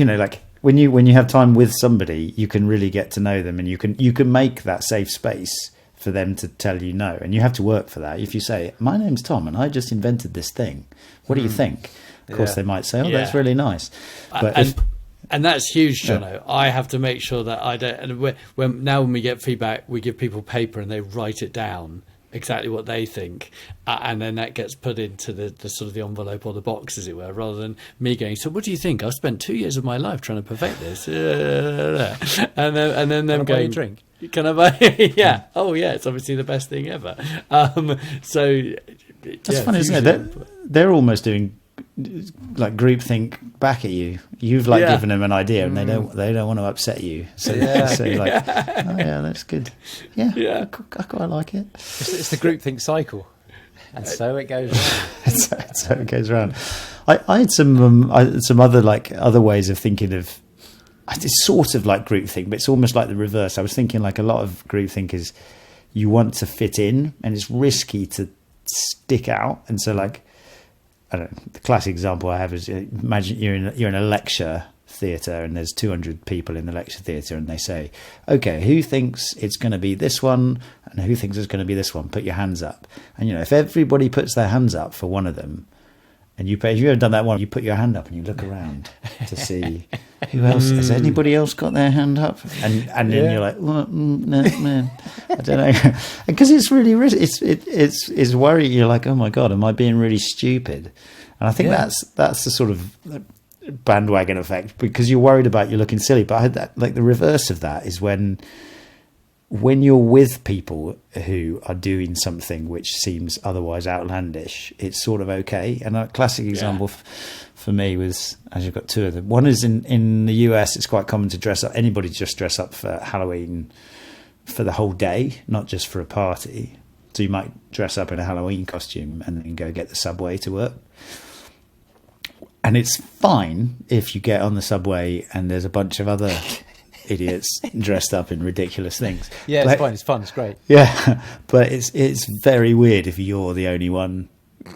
[SPEAKER 2] know, like when you have time with somebody, you can really get to know them, and you can make that safe space for them to tell you no, and you have to work for that. If you say, my name's Tom and I just invented this thing, what do you think? Of course they might say, that's really nice. But
[SPEAKER 3] and that's huge, Jono. I have to make sure that I don't, and when we get feedback, we give people paper and they write it down exactly what they think, and then that gets put into the sort of the envelope or the box, as it were, rather than me going, so what do you think? I've spent 2 years of my life trying to perfect this. And then them going,
[SPEAKER 1] drink.
[SPEAKER 3] Can I buy? Yeah. Oh, yeah. It's obviously the best thing ever. So
[SPEAKER 2] that's funny, isn't it? They're almost doing like groupthink back at you. You've given them an idea, and they don't want to upset you. So like, oh yeah, that's good. Yeah. I quite like it.
[SPEAKER 1] It's the groupthink cycle, and so it goes round.
[SPEAKER 2] so it goes around. I had some other ways of thinking of. It's sort of like groupthink, but it's almost like the reverse. I was thinking like a lot of groupthink is you want to fit in, and it's risky to stick out. And so, like, I don't know, the classic example I have is imagine you're in a lecture theatre, and there's 200 people in the lecture theatre, and they say, okay, who thinks it's going to be this one, and who thinks it's going to be this one? Put your hands up. And you know, if everybody puts their hands up for one of them, and if you've ever done that one, you put your hand up and you look around to see who else has anybody else got their hand up, and then you're like, well, no, man, I don't know, because it's really it's worrying. You're like, oh my god, am I being really stupid? And I think that's the sort of bandwagon effect, because you're worried about you looking silly. But I had that, like the reverse of that is when you're with people who are doing something which seems otherwise outlandish, it's sort of okay. And a classic example for me was, as you've got 2 of them. One is in the US, it's quite common to dress up. Anybody just dress up for Halloween for the whole day, not just for a party. So you might dress up in a Halloween costume and then go get the subway to work. And it's fine if you get on the subway and there's a bunch of other idiots dressed up in ridiculous things.
[SPEAKER 1] Yeah, it's fine. It's fun. It's great.
[SPEAKER 2] Yeah, but it's very weird if you're the only one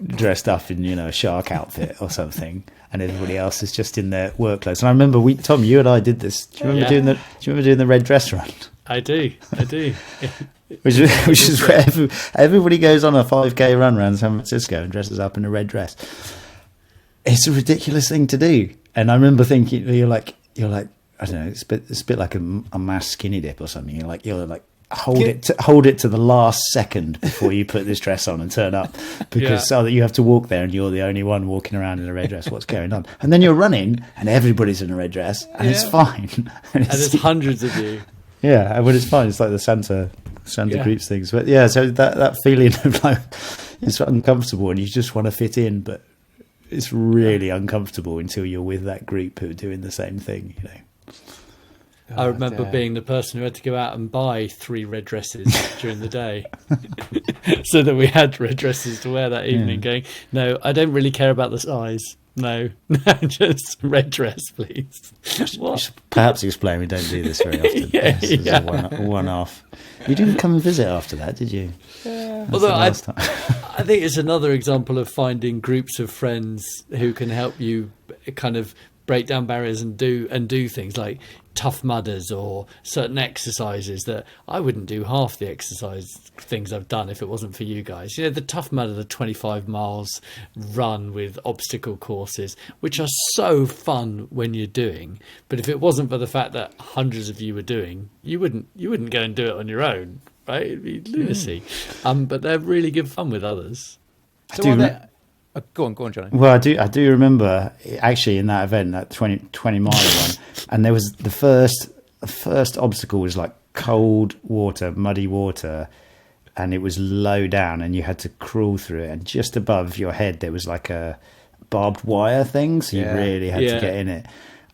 [SPEAKER 2] dressed up in, you know, a shark outfit or something, and everybody else is just in their work clothes. And I remember Tom, you and I did this. Do you remember doing the red dress run?
[SPEAKER 3] I do.
[SPEAKER 2] which is where everybody goes on a 5K run around San Francisco and dresses up in a red dress. It's a ridiculous thing to do. And I remember thinking, you're like, I don't know. It's a bit like a mass skinny dip or something. You're like hold it to the last second before you put this dress on and turn up, because so that you have to walk there and you're the only one walking around in a red dress. What's going on? And then you're running and everybody's in a red dress and it's fine.
[SPEAKER 3] And there's hundreds of you.
[SPEAKER 2] Yeah, but it's fine. It's like the Santa groups things. But yeah, so that feeling of like it's uncomfortable and you just want to fit in, but it's really uncomfortable until you're with that group who are doing the same thing, you know.
[SPEAKER 3] I remember being the person who had to go out and buy 3 red dresses during the day so that we had red dresses to wear that evening, going, no, I don't really care about the size. No, just red dress, please. What?
[SPEAKER 2] Perhaps explain we don't do this very often. This is a one-off. You didn't come and visit after that, did you?
[SPEAKER 3] Yeah. Although I think it's another example of finding groups of friends who can help you kind of break down barriers and do things like Tough Mudders or certain exercises that I wouldn't do half the exercise things I've done if it wasn't for you guys. You know, the Tough Mudder, the 25 miles run with obstacle courses, which are so fun when you're doing, but if it wasn't for the fact that hundreds of you were doing, you wouldn't go and do it on your own, right? It'd be lunacy. But they're really good fun with others.
[SPEAKER 1] So go on, Johnny.
[SPEAKER 2] Well, I do remember actually in that event, that 20 mile one, and there was the first obstacle was like cold water, muddy water, and it was low down, and you had to crawl through it. And just above your head, there was like a barbed wire thing, so you really had to get in it.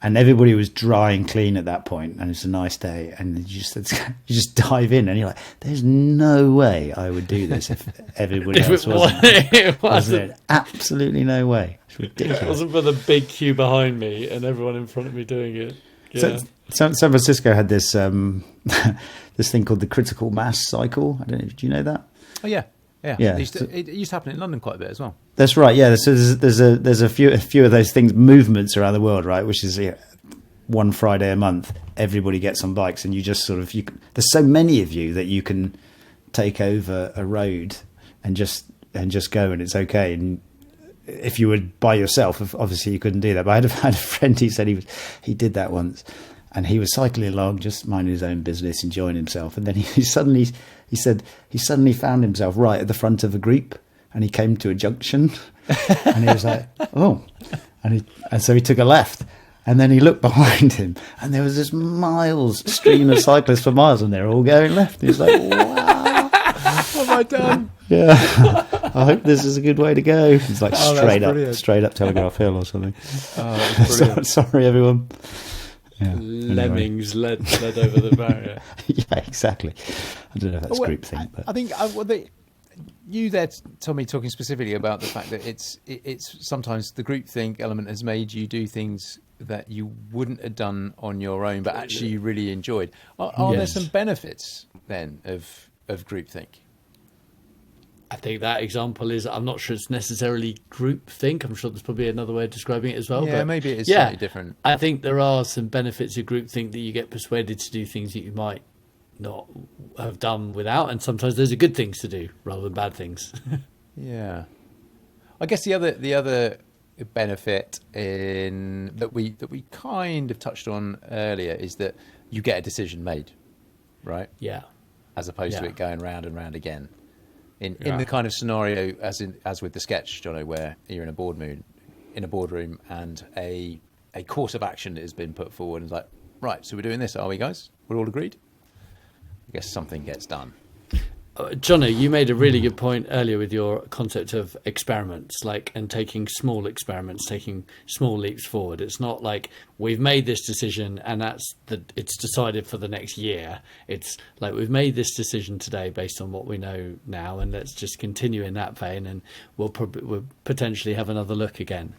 [SPEAKER 2] And everybody was dry and clean at that point, and it's a nice day, and you just dive in, and you're like, "There's no way I would do this if everybody else wasn't. Absolutely no way. It's ridiculous.
[SPEAKER 3] If it wasn't for the big queue behind me and everyone in front of me doing it." Yeah.
[SPEAKER 2] So San Francisco had this this thing called the critical mass cycle. I don't know. Do you know that?
[SPEAKER 1] Oh yeah. Yeah. It used to happen in London quite a bit as well.
[SPEAKER 2] That's right. Yeah. So there's a few of those things, movements around the world, right? Which is one Friday a month, everybody gets on bikes, and you just sort of there's so many of you that you can take over a road and just go, and it's okay. And if you were by yourself, obviously you couldn't do that. But I had a friend who said he did that once. And he was cycling along, just minding his own business, enjoying himself. And then he suddenly found himself right at the front of a group, and he came to a junction, and he was like, "Oh," and so he took a left, and then he looked behind him, and there was this stream of cyclists for miles, and they're all going left. He was like, "Wow,
[SPEAKER 1] what have I done?"
[SPEAKER 2] Yeah, I hope this is a good way to go. It's like straight up Telegraph Hill or something.
[SPEAKER 1] Oh, that's brilliant.
[SPEAKER 2] Sorry, everyone. Yeah,
[SPEAKER 3] Lemmings led over the barrier.
[SPEAKER 2] Yeah, exactly. I don't know if that's groupthink, but
[SPEAKER 1] I think you there, Tommy, talking specifically about the fact that it's sometimes the groupthink element has made you do things that you wouldn't have done on your own, but actually you really enjoyed. Are there some benefits then of groupthink?
[SPEAKER 3] I think that example is, I'm not sure it's necessarily groupthink. I'm sure there's probably another way of describing it as well.
[SPEAKER 1] Yeah,
[SPEAKER 3] but
[SPEAKER 1] maybe it is slightly different.
[SPEAKER 3] I think there are some benefits of groupthink that you get persuaded to do things that you might not have done without, and sometimes those are good things to do rather than bad things.
[SPEAKER 1] Yeah. I guess the other benefit that we kind of touched on earlier is that you get a decision made, right?
[SPEAKER 3] Yeah.
[SPEAKER 1] As opposed to it going round and round again. In the kind of scenario as with the sketch, Jono, where you're in a boardroom and a course of action has been put forward, and it's like, right, so we're doing this, are we, guys? We're all agreed? I guess something gets done.
[SPEAKER 3] Jono, you made a really good point earlier with your concept of experiments, and taking small experiments, taking small leaps forward. It's not like we've made this decision and it's decided for the next year. It's like we've made this decision today based on what we know now, and let's just continue in that vein, and we'll potentially have another look again.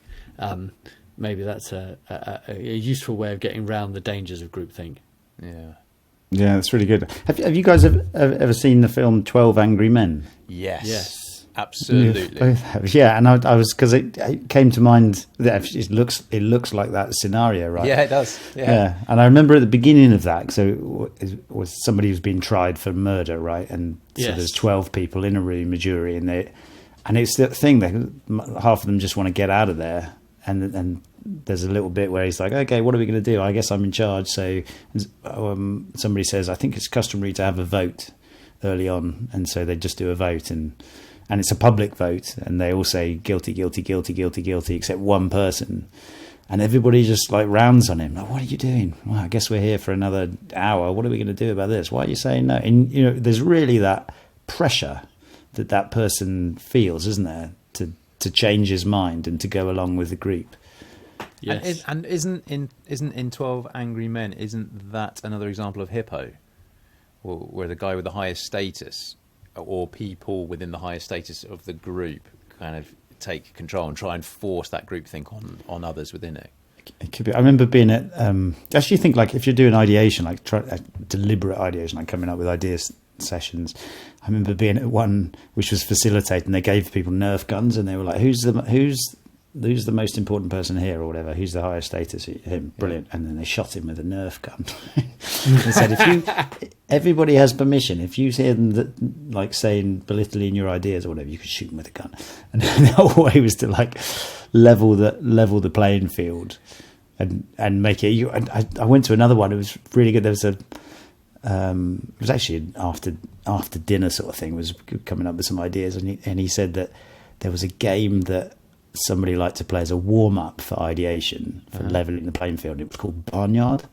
[SPEAKER 3] Maybe that's a useful way of getting around the dangers of groupthink.
[SPEAKER 1] Yeah.
[SPEAKER 2] Yeah, that's really good. Have you guys ever seen the film 12 Angry Men?
[SPEAKER 1] Yes, absolutely.
[SPEAKER 2] Both have. Yeah, and I was, because it came to mind that it looks like that scenario, right?
[SPEAKER 1] Yeah, it does.
[SPEAKER 2] Yeah, and I remember at the beginning of that, so it was somebody who's been tried for murder, right? And so there's 12 people in a room, a jury, and it's the thing that half of them just want to get out of there, and there's a little bit where he's like, okay, what are we going to do? I guess I'm in charge. So somebody says, I think it's customary to have a vote early on, and so they just do a vote, and it's a public vote, and they all say guilty, guilty, guilty, guilty, guilty, except one person. And everybody just like rounds on him. Like, what are you doing? Well, I guess we're here for another hour. What are we going to do about this? Why are you saying no? And, there's really that pressure that person feels, isn't there? To change his mind and to go along with the group.
[SPEAKER 1] Yes. And isn't in 12 Angry Men, isn't that another example of Hippo? Where the guy with the highest status, or people within the highest status of the group, kind of take control and try and force that groupthink on others within it.
[SPEAKER 2] It could be. I remember being at actually think like if you're doing ideation, like deliberate ideation, like coming up with ideas sessions. I remember being at one which was facilitating. They gave people Nerf guns, and they were like, "Who's the most important person here, or whatever? Who's the highest status? Him, brilliant." And then they shot him with a Nerf gun. They said, everybody has permission. If you hear them like saying belittling your ideas or whatever, you can shoot them with a gun. And the whole way was to like level the playing field and make it. I went to another one. It was really good. There was it was actually after dinner sort of thing. Was coming up with some ideas, and he said that there was a game that somebody liked to play as a warm up for ideation for leveling the playing field. It was called Barnyard.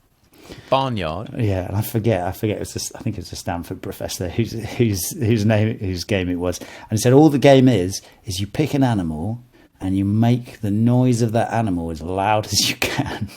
[SPEAKER 1] Barnyard.
[SPEAKER 2] Yeah, and I forget. I think it was a Stanford professor whose game it was. And he said all the game is you pick an animal and you make the noise of that animal as loud as you can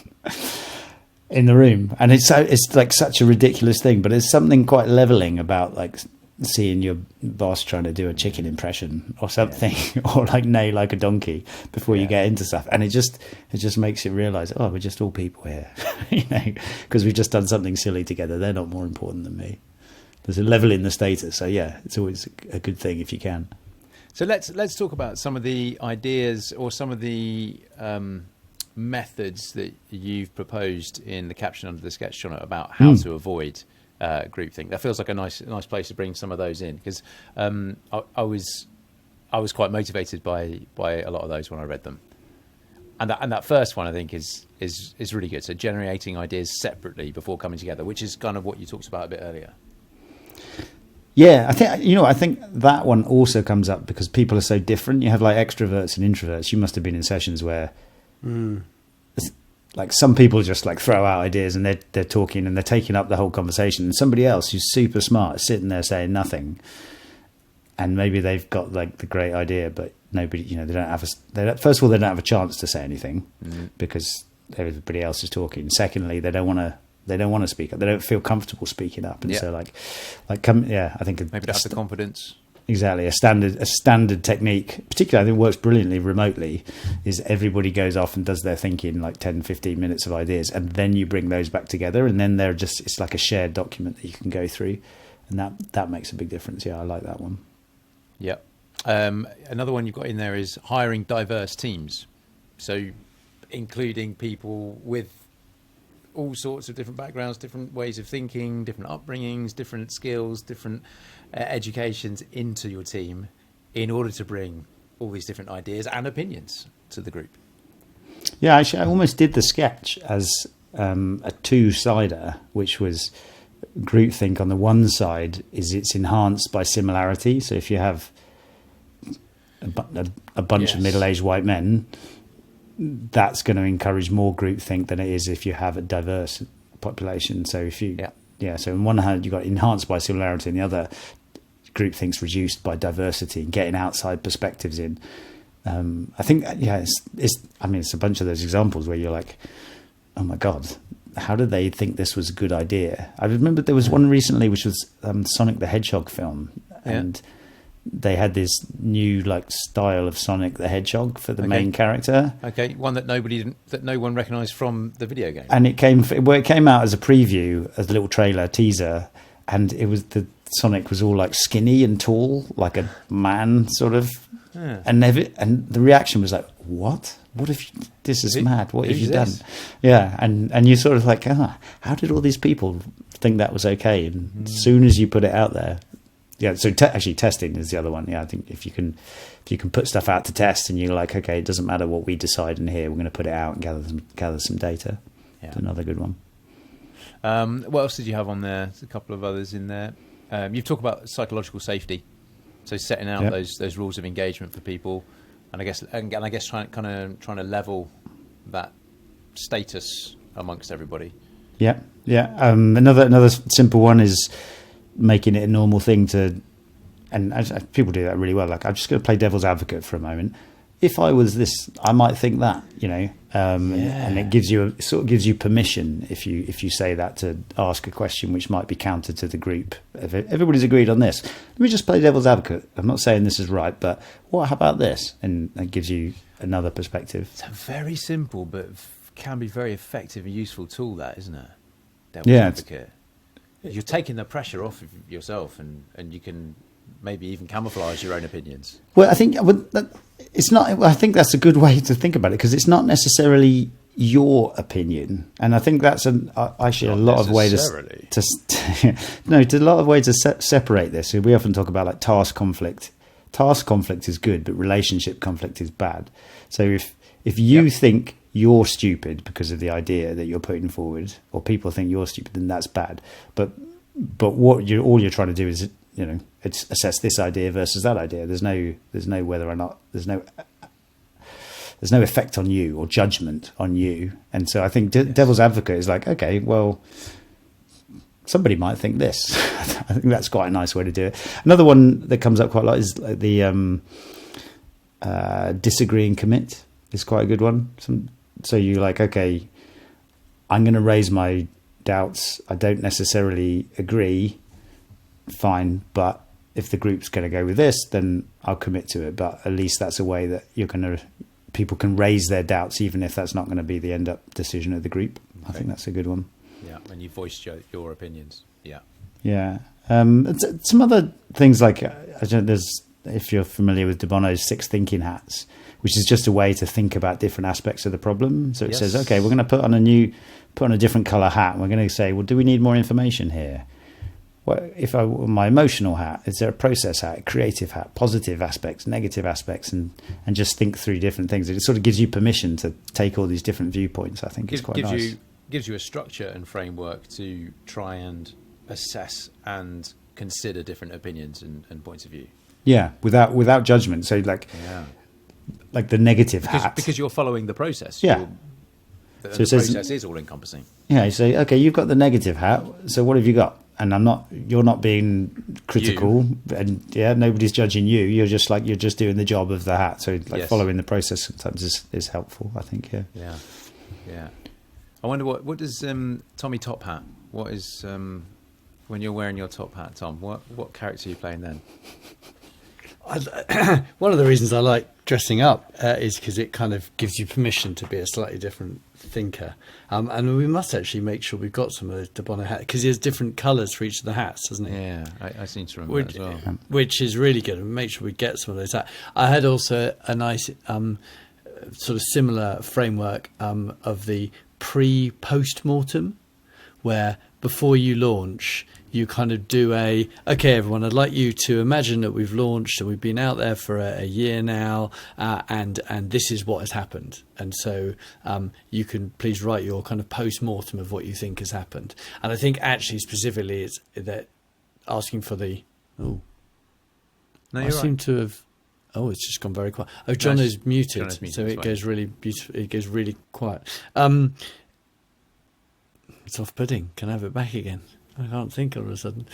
[SPEAKER 2] in the room. And it's like such a ridiculous thing, but there's something quite leveling about like seeing your boss trying to do a chicken impression or something, or like neigh like a donkey before you get into stuff, and it just makes you realize, oh, we're just all people here, because we've just done something silly together. They're not more important than me. There's a level in the status, so yeah, it's always a good thing if you can.
[SPEAKER 1] So let's talk about some of the ideas or some of the methods that you've proposed in the caption under the sketch, John, about how to avoid groupthink. That feels like a nice place to bring some of those in, because I was quite motivated by a lot of those when I read them, and that first one I think is really good. So generating ideas separately before coming together, which is kind of what you talked about a bit earlier.
[SPEAKER 2] Yeah, I think that one also comes up because people are so different. You have like extroverts and introverts. You must have been in sessions where like some people just like throw out ideas and they're talking and they're taking up the whole conversation, and somebody else who's super smart is sitting there saying nothing, and maybe they've got like the great idea, but nobody, they don't have first of all, they don't have a chance to say anything because everybody else is talking. Secondly, they don't want to speak up. They don't feel comfortable speaking up, and so I think
[SPEAKER 1] maybe that's the confidence.
[SPEAKER 2] Exactly. A standard technique, particularly I think works brilliantly remotely, is everybody goes off and does their thinking, like 10, 15 minutes of ideas, and then you bring those back together, and then it's like a shared document that you can go through, and that makes a big difference. Yeah, I like that one.
[SPEAKER 1] Yeah. Another one you've got in there is hiring diverse teams. So including people with all sorts of different backgrounds, different ways of thinking, different upbringings, different skills, different educations into your team in order to bring all these different ideas and opinions to the group.
[SPEAKER 2] Yeah, actually, I almost did the sketch as a two-sider, which was groupthink on the one side is it's enhanced by similarity. So if you have a bunch of middle-aged white men, that's going to encourage more groupthink than it is if you have a diverse population. So if you, so on one hand, you've got enhanced by similarity, and the other, groupthink's reduced by diversity and getting outside perspectives in. I think, it's a bunch of those examples where you're like, oh my God, how did they think this was a good idea? I remember there was one recently, which was Sonic the Hedgehog film, and they had this new like style of Sonic the Hedgehog for the main character. Okay,
[SPEAKER 1] one that no one recognised from the video game.
[SPEAKER 2] And it came out as a preview, as a little trailer teaser, and it was Sonic was all like skinny and tall, like a man sort of. Yeah. And the reaction was like, what? What if this is mad? What have you done? Yeah, and you're sort of like, how did all these people think that was okay? And as soon as you put it out there, yeah. So actually, testing is the other one. Yeah, I think if you can put stuff out to test, and you're like, okay, it doesn't matter what we decide in here, we're going to put it out and gather some data. Yeah. It's another good one.
[SPEAKER 1] What else did you have on there? There's a couple of others in there. You've talked about psychological safety, so setting out those rules of engagement for people, and I guess trying to level that status amongst everybody.
[SPEAKER 2] Yeah. Another simple one is making it a normal thing to, and people do that really well. Like, I'm just going to play devil's advocate for a moment. If I was this, I might think that, and it gives you permission if you say that, to ask a question which might be counter to the group. If everybody's agreed on this, let me just play devil's advocate. I'm not saying this is right, but how about this? And it gives you another perspective.
[SPEAKER 1] It's a very simple but can be very effective and useful tool, that, isn't it? Devil's advocate. You're taking the pressure off of yourself, and you can maybe even camouflage your own opinions.
[SPEAKER 2] Well, I think it's not. I think that's a good way to think about it, because it's not necessarily your opinion, and I think that's actually a lot of ways to separate this. So we often talk about like task conflict. Task conflict is good, but relationship conflict is bad. So if you think you're stupid because of the idea that you're putting forward, or people think you're stupid, then that's bad. But what all you're trying to do is, it's assess this idea versus that idea. There's no whether or not there's no effect on you or judgment on you. And so I think devil's advocate is like, okay, well, somebody might think this. I think that's quite a nice way to do it. Another one that comes up quite a lot is the disagree and commit is quite a good one. So you're like, okay, I'm going to raise my doubts. I don't necessarily agree. Fine, but if the group's going to go with this, then I'll commit to it. But at least that's a way that people can raise their doubts, even if that's not going to be the end up decision of the group. Okay. I think that's a good one.
[SPEAKER 1] Yeah, when you voiced your opinions. Yeah.
[SPEAKER 2] Yeah. Some other things like, if you're familiar with De Bono's 6 thinking hats, which is just a way to think about different aspects of the problem. So it says, okay, we're going to put on a different color hat. And we're going to say, well, do we need more information here? If my emotional hat, is there a process hat, creative hat, positive aspects, negative aspects, and just think through different things. It sort of gives you permission to take all these different viewpoints. I think it's quite nice.
[SPEAKER 1] Gives you a structure and framework to try and assess and consider different opinions and points of view.
[SPEAKER 2] Yeah, without judgment. So like the negative hat,
[SPEAKER 1] because you're following the process.
[SPEAKER 2] Yeah.
[SPEAKER 1] The process is all encompassing.
[SPEAKER 2] Yeah, you say, okay, you've got the negative hat, so what have you got? And you're not being critical, and nobody's judging you. You're just doing the job of the hat. So following the process sometimes is helpful, I think.
[SPEAKER 1] Yeah. I wonder what does Tommy Top Hat? What is when you're wearing your top hat, Tom? What character are you playing then?
[SPEAKER 3] One of the reasons I like dressing up is because it kind of gives you permission to be a slightly different thinker, and we must actually make sure we've got some of those De Bono hats, because there's different colours for each of the hats, doesn't it?
[SPEAKER 1] Yeah, I seem to remember that as well.
[SPEAKER 3] Which is really good, and make sure we get some of those hats. I had also a nice sort of similar framework of the pre-post-mortem, where before you launch, you kind of do okay, everyone, I'd like you to imagine that we've launched and we've been out there for a year now, and this is what has happened. And so you can please write your kind of post-mortem of what you think has happened. And I think actually specifically it's that asking for the... Oh, no, I seem to have... Oh, it's just gone very quiet. Oh, John is muted, so it goes really beautiful. It goes really quiet. It's off-putting. Can I have it back again? I can't think all of a sudden.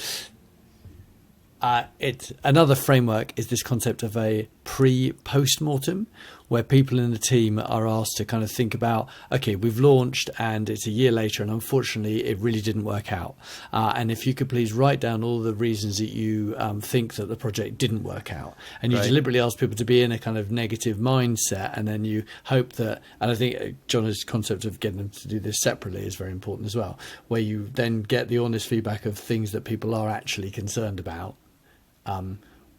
[SPEAKER 3] Another framework is this concept of a pre-post-mortem, where people in the team are asked to kind of think about, okay, we've launched and it's a year later and unfortunately it really didn't work out. And if you could please write down all the reasons that you think that the project didn't work out. And you deliberately ask people to be in a kind of negative mindset, and then you hope that, and I think John's concept of getting them to do this separately is very important as well, where you then get the honest feedback of things that people are actually concerned about.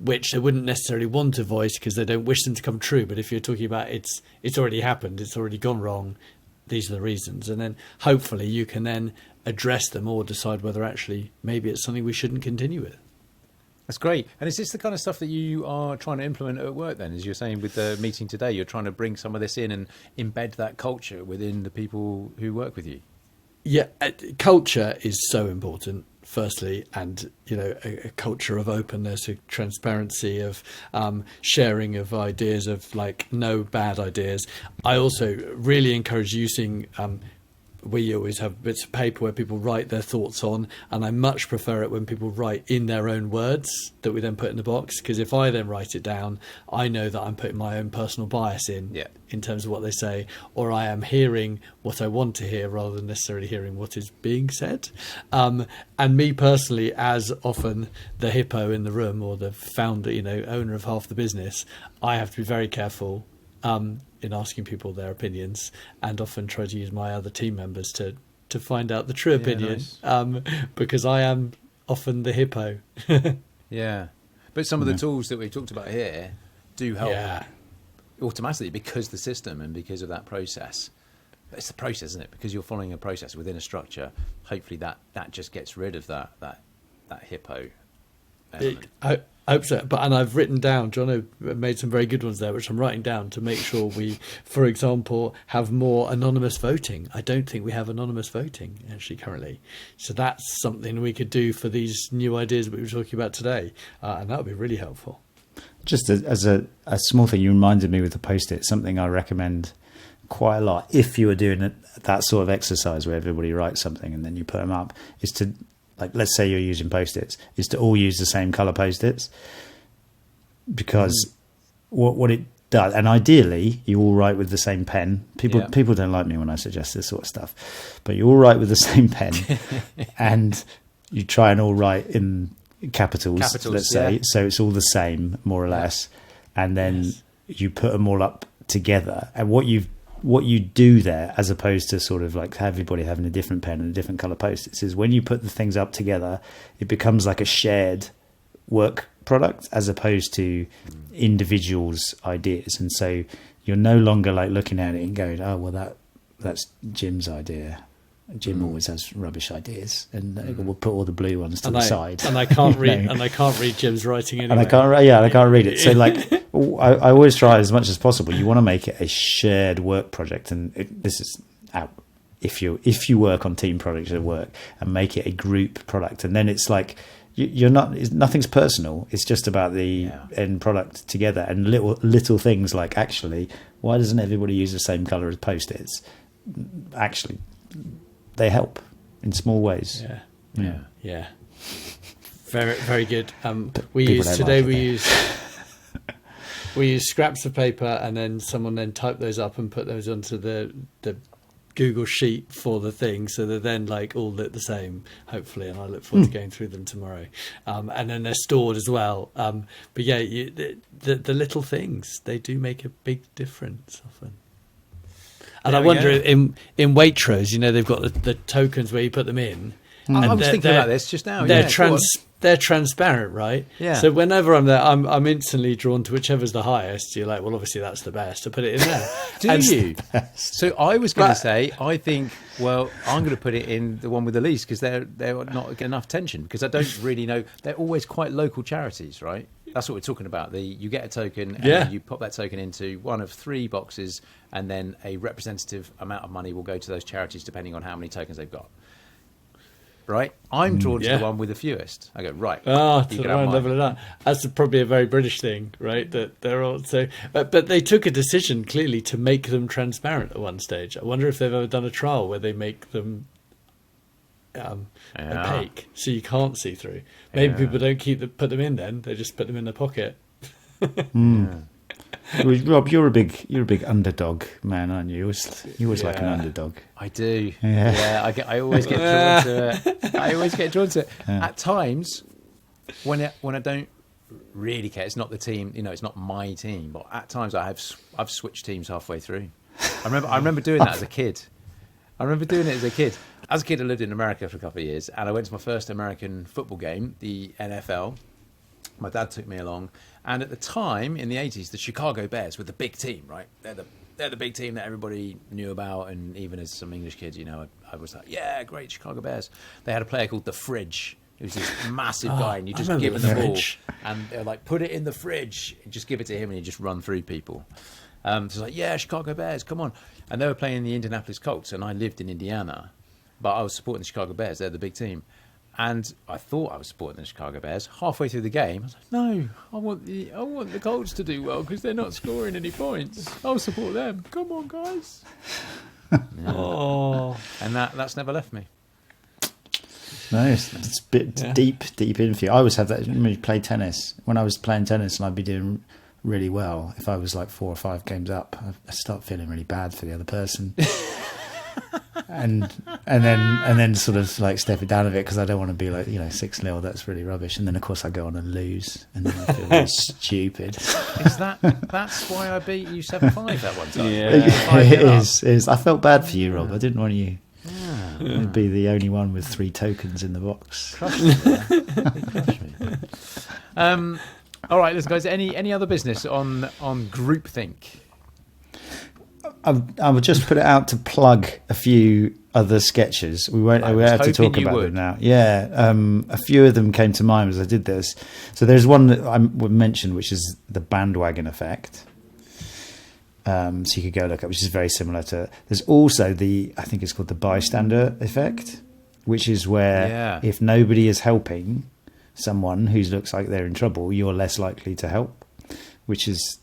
[SPEAKER 3] Which they wouldn't necessarily want to voice because they don't wish them to come true. But if you're talking about it's already happened, it's already gone wrong, these are the reasons. And then hopefully you can then address them or decide whether actually maybe it's something we shouldn't continue with.
[SPEAKER 1] That's great. And is this the kind of stuff that you are trying to implement at work then? As you're saying with the meeting today, you're trying to bring some of this in and embed that culture within the people who work with you?
[SPEAKER 3] Yeah, culture is so important, firstly, and, you know, a culture of openness, of transparency, of sharing of ideas, of like no bad ideas. I also really encourage using we always have bits of paper where people write their thoughts on, and I much prefer it when people write in their own words that we then put in the box, because if I then write it down, I know that I'm putting my own personal bias in terms of what they say, or I am hearing what I want to hear rather than necessarily hearing what is being said. And me personally, as often the hippo in the room or the founder, you know, owner of half the business, I have to be very careful in asking people their opinions, and often try to use my other team members to find out the true opinion, because I am often the hippo.
[SPEAKER 1] Yeah. But some of the tools that we've talked about here do help automatically because the system and because of that process. It's the process, isn't it? Because you're following a process within a structure. Hopefully that just gets rid of that hippo element.
[SPEAKER 3] I hope so. And I've written down, John made some very good ones there, which I'm writing down to make sure we, for example, have more anonymous voting. I don't think we have anonymous voting actually currently. So that's something we could do for these new ideas that we were talking about today. And that would be really helpful.
[SPEAKER 2] Just as a small thing, you reminded me with the Post-it, something I recommend quite a lot if you are doing that sort of exercise where everybody writes something and then you put them up, is to, like, let's say you're using Post-its, is to all use the same color Post-its, because what it does, and ideally you all write with the same pen. People don't like me when I suggest this sort of stuff, but you all write with the same pen and you try and all write in capitals let's say, so it's all the same more or less, and then you put them all up together. And what you do there, as opposed to sort of like everybody having a different pen and a different color Post-its, is when you put the things up together, it becomes like a shared work product as opposed to individuals' ideas. And so you're no longer like looking at it and going, oh well, that's Jim's idea. Jim always has rubbish ideas, and we'll put all the blue ones to the side.
[SPEAKER 3] And I can't read. And I can't read Jim's writing anyway.
[SPEAKER 2] And I can't read it. So like, I always try as much as possible. You want to make it a shared work project, and this is out. If you work on team projects at work, and make it a group product, and then it's like you're not. Nothing's personal. It's just about the end product together, and little things like, actually, why doesn't everybody use the same color as Post-its? Actually, they help in small ways.
[SPEAKER 3] Yeah. Very, very good. We use scraps of paper, and then someone then typed those up and put those onto the Google sheet for the thing, so they're then like all lit the same, hopefully. And I look forward to going through them tomorrow. And then they're stored as well. But yeah, the little things, they do make a big difference often. And I wonder, in Waitrose, you know, they've got the tokens where you put them in.
[SPEAKER 1] I was thinking about this just now.
[SPEAKER 3] They're transparent, right?
[SPEAKER 1] Yeah.
[SPEAKER 3] So whenever I'm there, I'm instantly drawn to whichever's the highest. You're like, well, obviously that's the best. To put it in there.
[SPEAKER 1] Do you? So I was going to say, I think, well, I'm going to put it in the one with the least, because they're not enough attention, because I don't really know. They're always quite local charities, right? That's what we're talking about. You get a token, and then you pop that token into one of 3 boxes, and then a representative amount of money will go to those charities depending on how many tokens they've got. Right? I'm drawn to the one with the fewest. I go, right.
[SPEAKER 3] To the right level of that. That's probably a very British thing, right? That they're all so. But they took a decision clearly to make them transparent at one stage. I wonder if they've ever done a trial where they make them opaque, so you can't see through. Maybe people don't put them in. Then they just put them in their pocket.
[SPEAKER 2] Rob, you're a big underdog man, aren't you? You always like an underdog.
[SPEAKER 1] I do. Yeah, I always get drawn to it. At times, when I don't really care, it's not the team. You know, it's not my team. But at times, I've switched teams halfway through. I remember doing that as a kid. As a kid, I lived in America for a couple of years, and I went to my first American football game, the NFL. My dad took me along, and at the time in the 80s, the Chicago Bears were the big team, right? They're the big team that everybody knew about, and even as some English kids, you know, I was like, yeah, great Chicago Bears. They had a player called the Fridge. He was this massive guy, and you just
[SPEAKER 3] remember
[SPEAKER 1] give him
[SPEAKER 3] the
[SPEAKER 1] the ball,
[SPEAKER 3] fridge.
[SPEAKER 1] and they're like, put it in the fridge, and just give it to him, and you just run through people. So it's like, yeah, Chicago Bears, come on. And they were playing the Indianapolis Colts, and I lived in Indiana, but I was supporting the Chicago Bears. They're the big team. And I thought I was supporting the Chicago Bears. Halfway through the game, I was like, no, I want the Colts to do well because they're not scoring any points. I'll support them. Come on, guys.
[SPEAKER 3] Oh,
[SPEAKER 1] And that's never left me.
[SPEAKER 2] No, it's a bit deep in for you. I always have that when you play tennis. When I was playing tennis and I'd be doing really well, if I was like 4 or 5 games up, I start feeling really bad for the other person. and then sort of like step it down a bit because I don't want to be like 6-0. That's really rubbish. And then of course I go on and lose, and then I feel really stupid.
[SPEAKER 1] That's why I beat you 7-5 that one time?
[SPEAKER 3] Yeah.
[SPEAKER 2] It is. I felt bad for you, Rob. I didn't want you to be the only one with 3 tokens in the box.
[SPEAKER 1] Crushed me. All right, listen, guys. Any other business on groupthink?
[SPEAKER 2] I would just put it out to plug a few other sketches. We won't have to talk about them now. Yeah, a few of them came to mind as I did this. So there's one that I would mention, which is the bandwagon effect. So you could go look at, which is very similar to. There's also I think it's called the bystander effect, which is where if nobody is helping someone who looks like they're in trouble, you're less likely to help, which is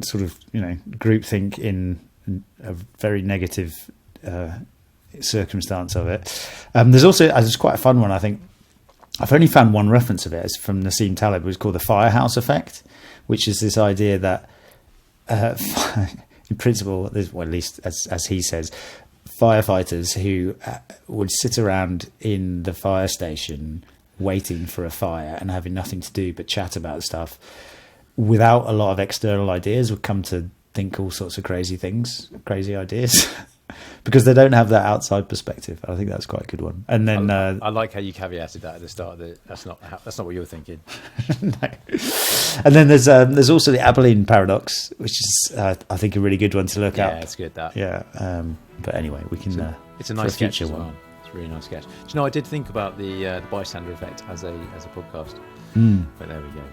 [SPEAKER 2] sort of groupthink in a very negative circumstance of it. There's also there's quite a fun one. I think I've only found one reference of it. It's from Nassim Taleb. It's called the firehouse effect, which is this idea that in principle, well, at least as he says, firefighters who would sit around in the fire station waiting for a fire and having nothing to do but chat about stuff without a lot of external ideas would come to think all sorts of crazy ideas because they don't have that outside perspective. I think that's quite a good one. And then
[SPEAKER 1] I like how you caveated that at the start. That's not what you were thinking.
[SPEAKER 2] No. And then there's also the Abilene paradox, which is I think a really good one to look up.
[SPEAKER 1] Yeah, it's good. That.
[SPEAKER 2] Yeah. But anyway, we can.
[SPEAKER 1] It's a nice sketch as well.
[SPEAKER 2] one.
[SPEAKER 1] It's a really nice sketch. Do you know, I did think about the bystander effect as a podcast. But there we go.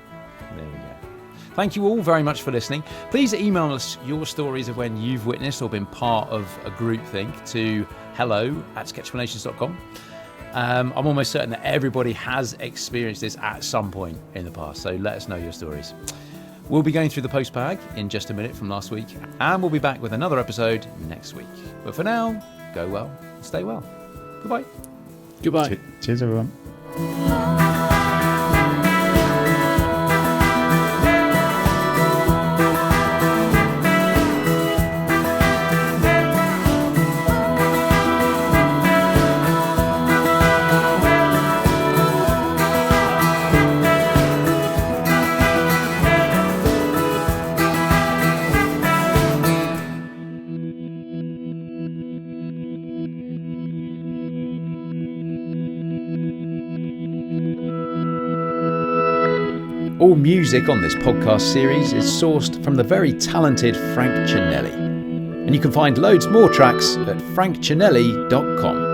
[SPEAKER 1] Thank you all very much for listening. Please email us your stories of when you've witnessed or been part of a groupthink to hello@sketchplanations.com. I'm almost certain that everybody has experienced this at some point in the past, so let us know your stories. We'll be going through the post bag in just a minute from last week, and we'll be back with another episode next week. But for now, go well, stay well. Goodbye.
[SPEAKER 3] Goodbye.
[SPEAKER 2] Cheers, everyone.
[SPEAKER 1] All music on this podcast series is sourced from the very talented Frank Cinelli. And you can find loads more tracks at frankcinelli.com.